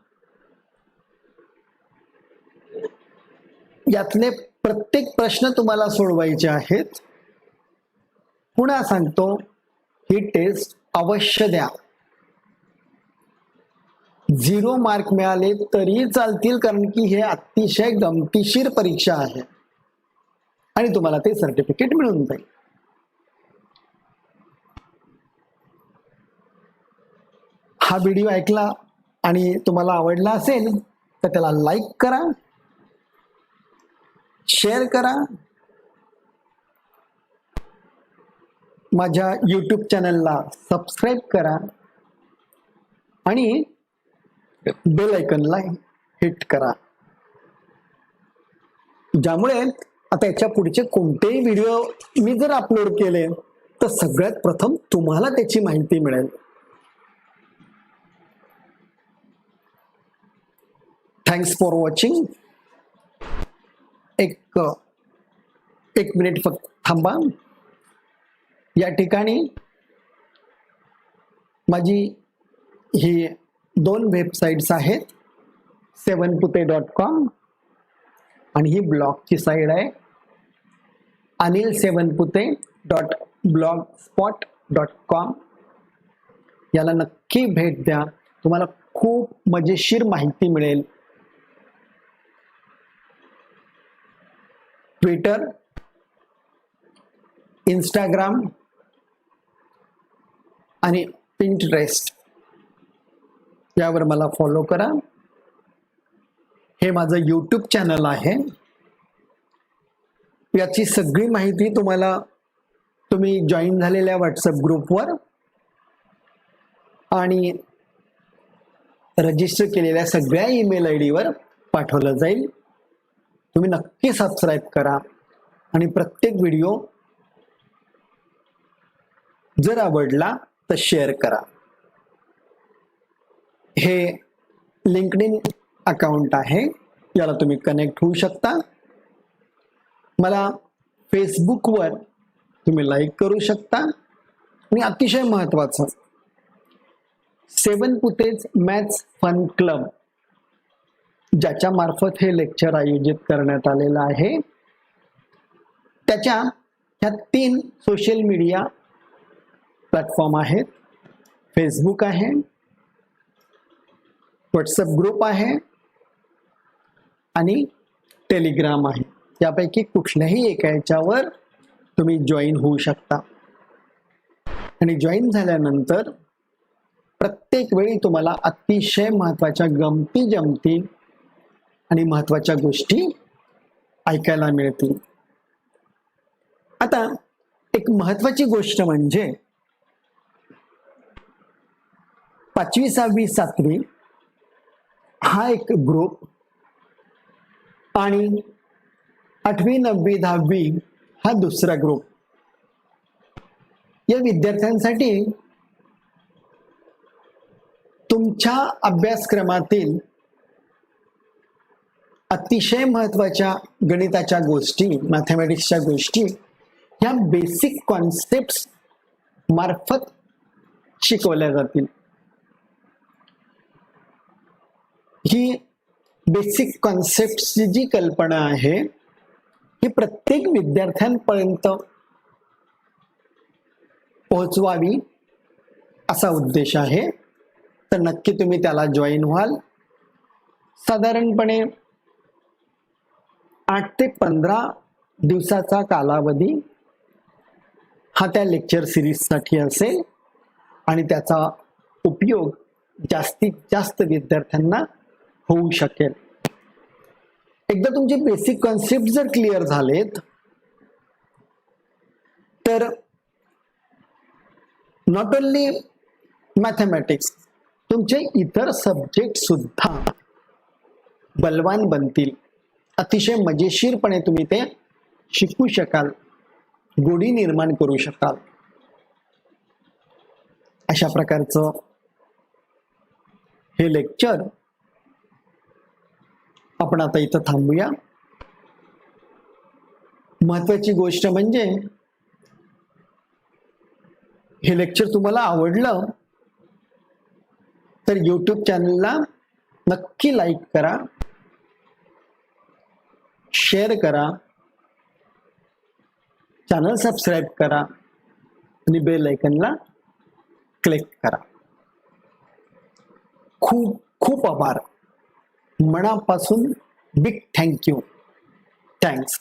यातले प्रत्येक प्रश्न तुम्हाला सोडवायचे आहेत. पुन्हा सांगतो, ही टेस्ट अवश्य द्या. 0 मार्क मिळाले तरी चालतील, कारण की हे अतिशय गमतीशीर परीक्षा आहे आणि तुम्हाला ते सर्टिफिकेट मिळून जाईल. हा व्हिडिओ ऐकला आणि तुम्हाला आवडला असेल तर त्याला लाईक करा, शेअर करा, माझ्या YouTube चॅनलला सबस्क्राईब करा आणि बेल आयकॉनला हिट करा, ज्यामुळे आता याच्या पुढचे कोणतेही व्हिडिओ मी जर अपलोड केले तर सगळ्यात प्रथम तुम्हाला त्याची माहिती मिळेल. Thanks for watching. एक मिनिट फक्त थांबा. या ठिकाणी माझी ही 2 वेबसाईट्स आहेत, sevenpute.com आणि ही ब्लॉगची साईड आहे anilsevenpute.blogspot.com. याला नक्की भेट द्या, तुम्हाला खूप मजेशीर माहिती मिळेल. ट्विटर, इंस्टाग्राम आणि पिंटरेस्ट यावर मला फॉलो करा. हे माझं YouTube चॅनल आहे. याची सगळी माहिती तुम्ही जॉईन झालेल्या व्हॉट्सअप ग्रुपवर आणि रजिस्टर केलेल्या सगळ्या ईमेल आय डीवर पाठवलं जाईल. तुम्ही नक्की सबस्क्राईब करा आणि प्रत्येक व्हिडिओ जर आवडला तर शेअर करा. हे लिंक्डइन अकाउंट आहे, याला तुम्ही कनेक्ट होऊ शकता. मला फेसबुकवर तुम्ही लाईक करू शकता. आणि अतिशय महत्त्वाचं, 7 पुतेज मॅथ्स फन क्लब ज्याच्या मार्फत हे लेक्चर आयोजित करण्यात आलेलं आहे, त्याच्या ह्या 3 सोशल मीडिया प्लॅटफॉर्म आहेत. फेसबुक आहे, व्हॉट्सअप ग्रुप आहे आणि टेलिग्राम आहे. यापैकी कुठल्याही एका याच्यावर तुम्ही जॉईन होऊ शकता. आणि जॉईन झाल्यानंतर प्रत्येक वेळी तुम्हाला अतिशय महत्त्वाच्या गमती जमती आणि महत्त्वाच्या गोष्टी ऐकायला मिळतील. आता एक महत्त्वाची गोष्ट म्हणजे 5वी 6वी 7वी हा एक ग्रुप आणि 8वी 9वी 10वी हा दुसरा ग्रुप. या विद्यार्थ्यांसाठी तुमच्या अभ्यासक्रमातील अतिशय महत्त्वाच्या गणिताच्या गोष्टी, मॅथमॅटिक्सच्या गोष्टी ह्या बेसिक कॉन्सेप्ट्स मार्फत शिकवल्या जातील. ही बेसिक कॉन्सेप्टची जी कल्पना आहे ही प्रत्येक विद्यार्थ्यांपर्यंत पोहोचवावी असा उद्देश आहे. तर नक्की तुम्ही त्याला जॉईन व्हाल. साधारणपणे 8 ते 15 दिवसाचा कालावधी हा त्या लेक्चर सिरीजसाठी असेल आणि त्याचा उपयोग जास्तीत जास्त विद्यार्थ्यांना होऊ शकेल. एकदा तुमचे बेसिक कॉन्सेप्ट जर क्लिअर झालेत तर नॉट ओनली मॅथमॅटिक्स, तुमचे इतर सब्जेक्ट सुद्धा बलवान बनतील. अतिशय मजेशीरपणे तुम्ही ते शिकू शकाल, गोडी निर्माण करू शकाल. अशा प्रकारचं हे लेक्चर आपण आता इथं थांबूया. महत्वाची गोष्ट म्हणजे हे लेक्चर तुम्हाला आवडलं तर YouTube चॅनलला नक्की लाईक करा, शेअर करा, चॅनल सबस्क्राईब करा आणि बेल आयकॉनला क्लिक करा. खूप खूप आभार. मनापासून बिग थँक्यू. थँक्स.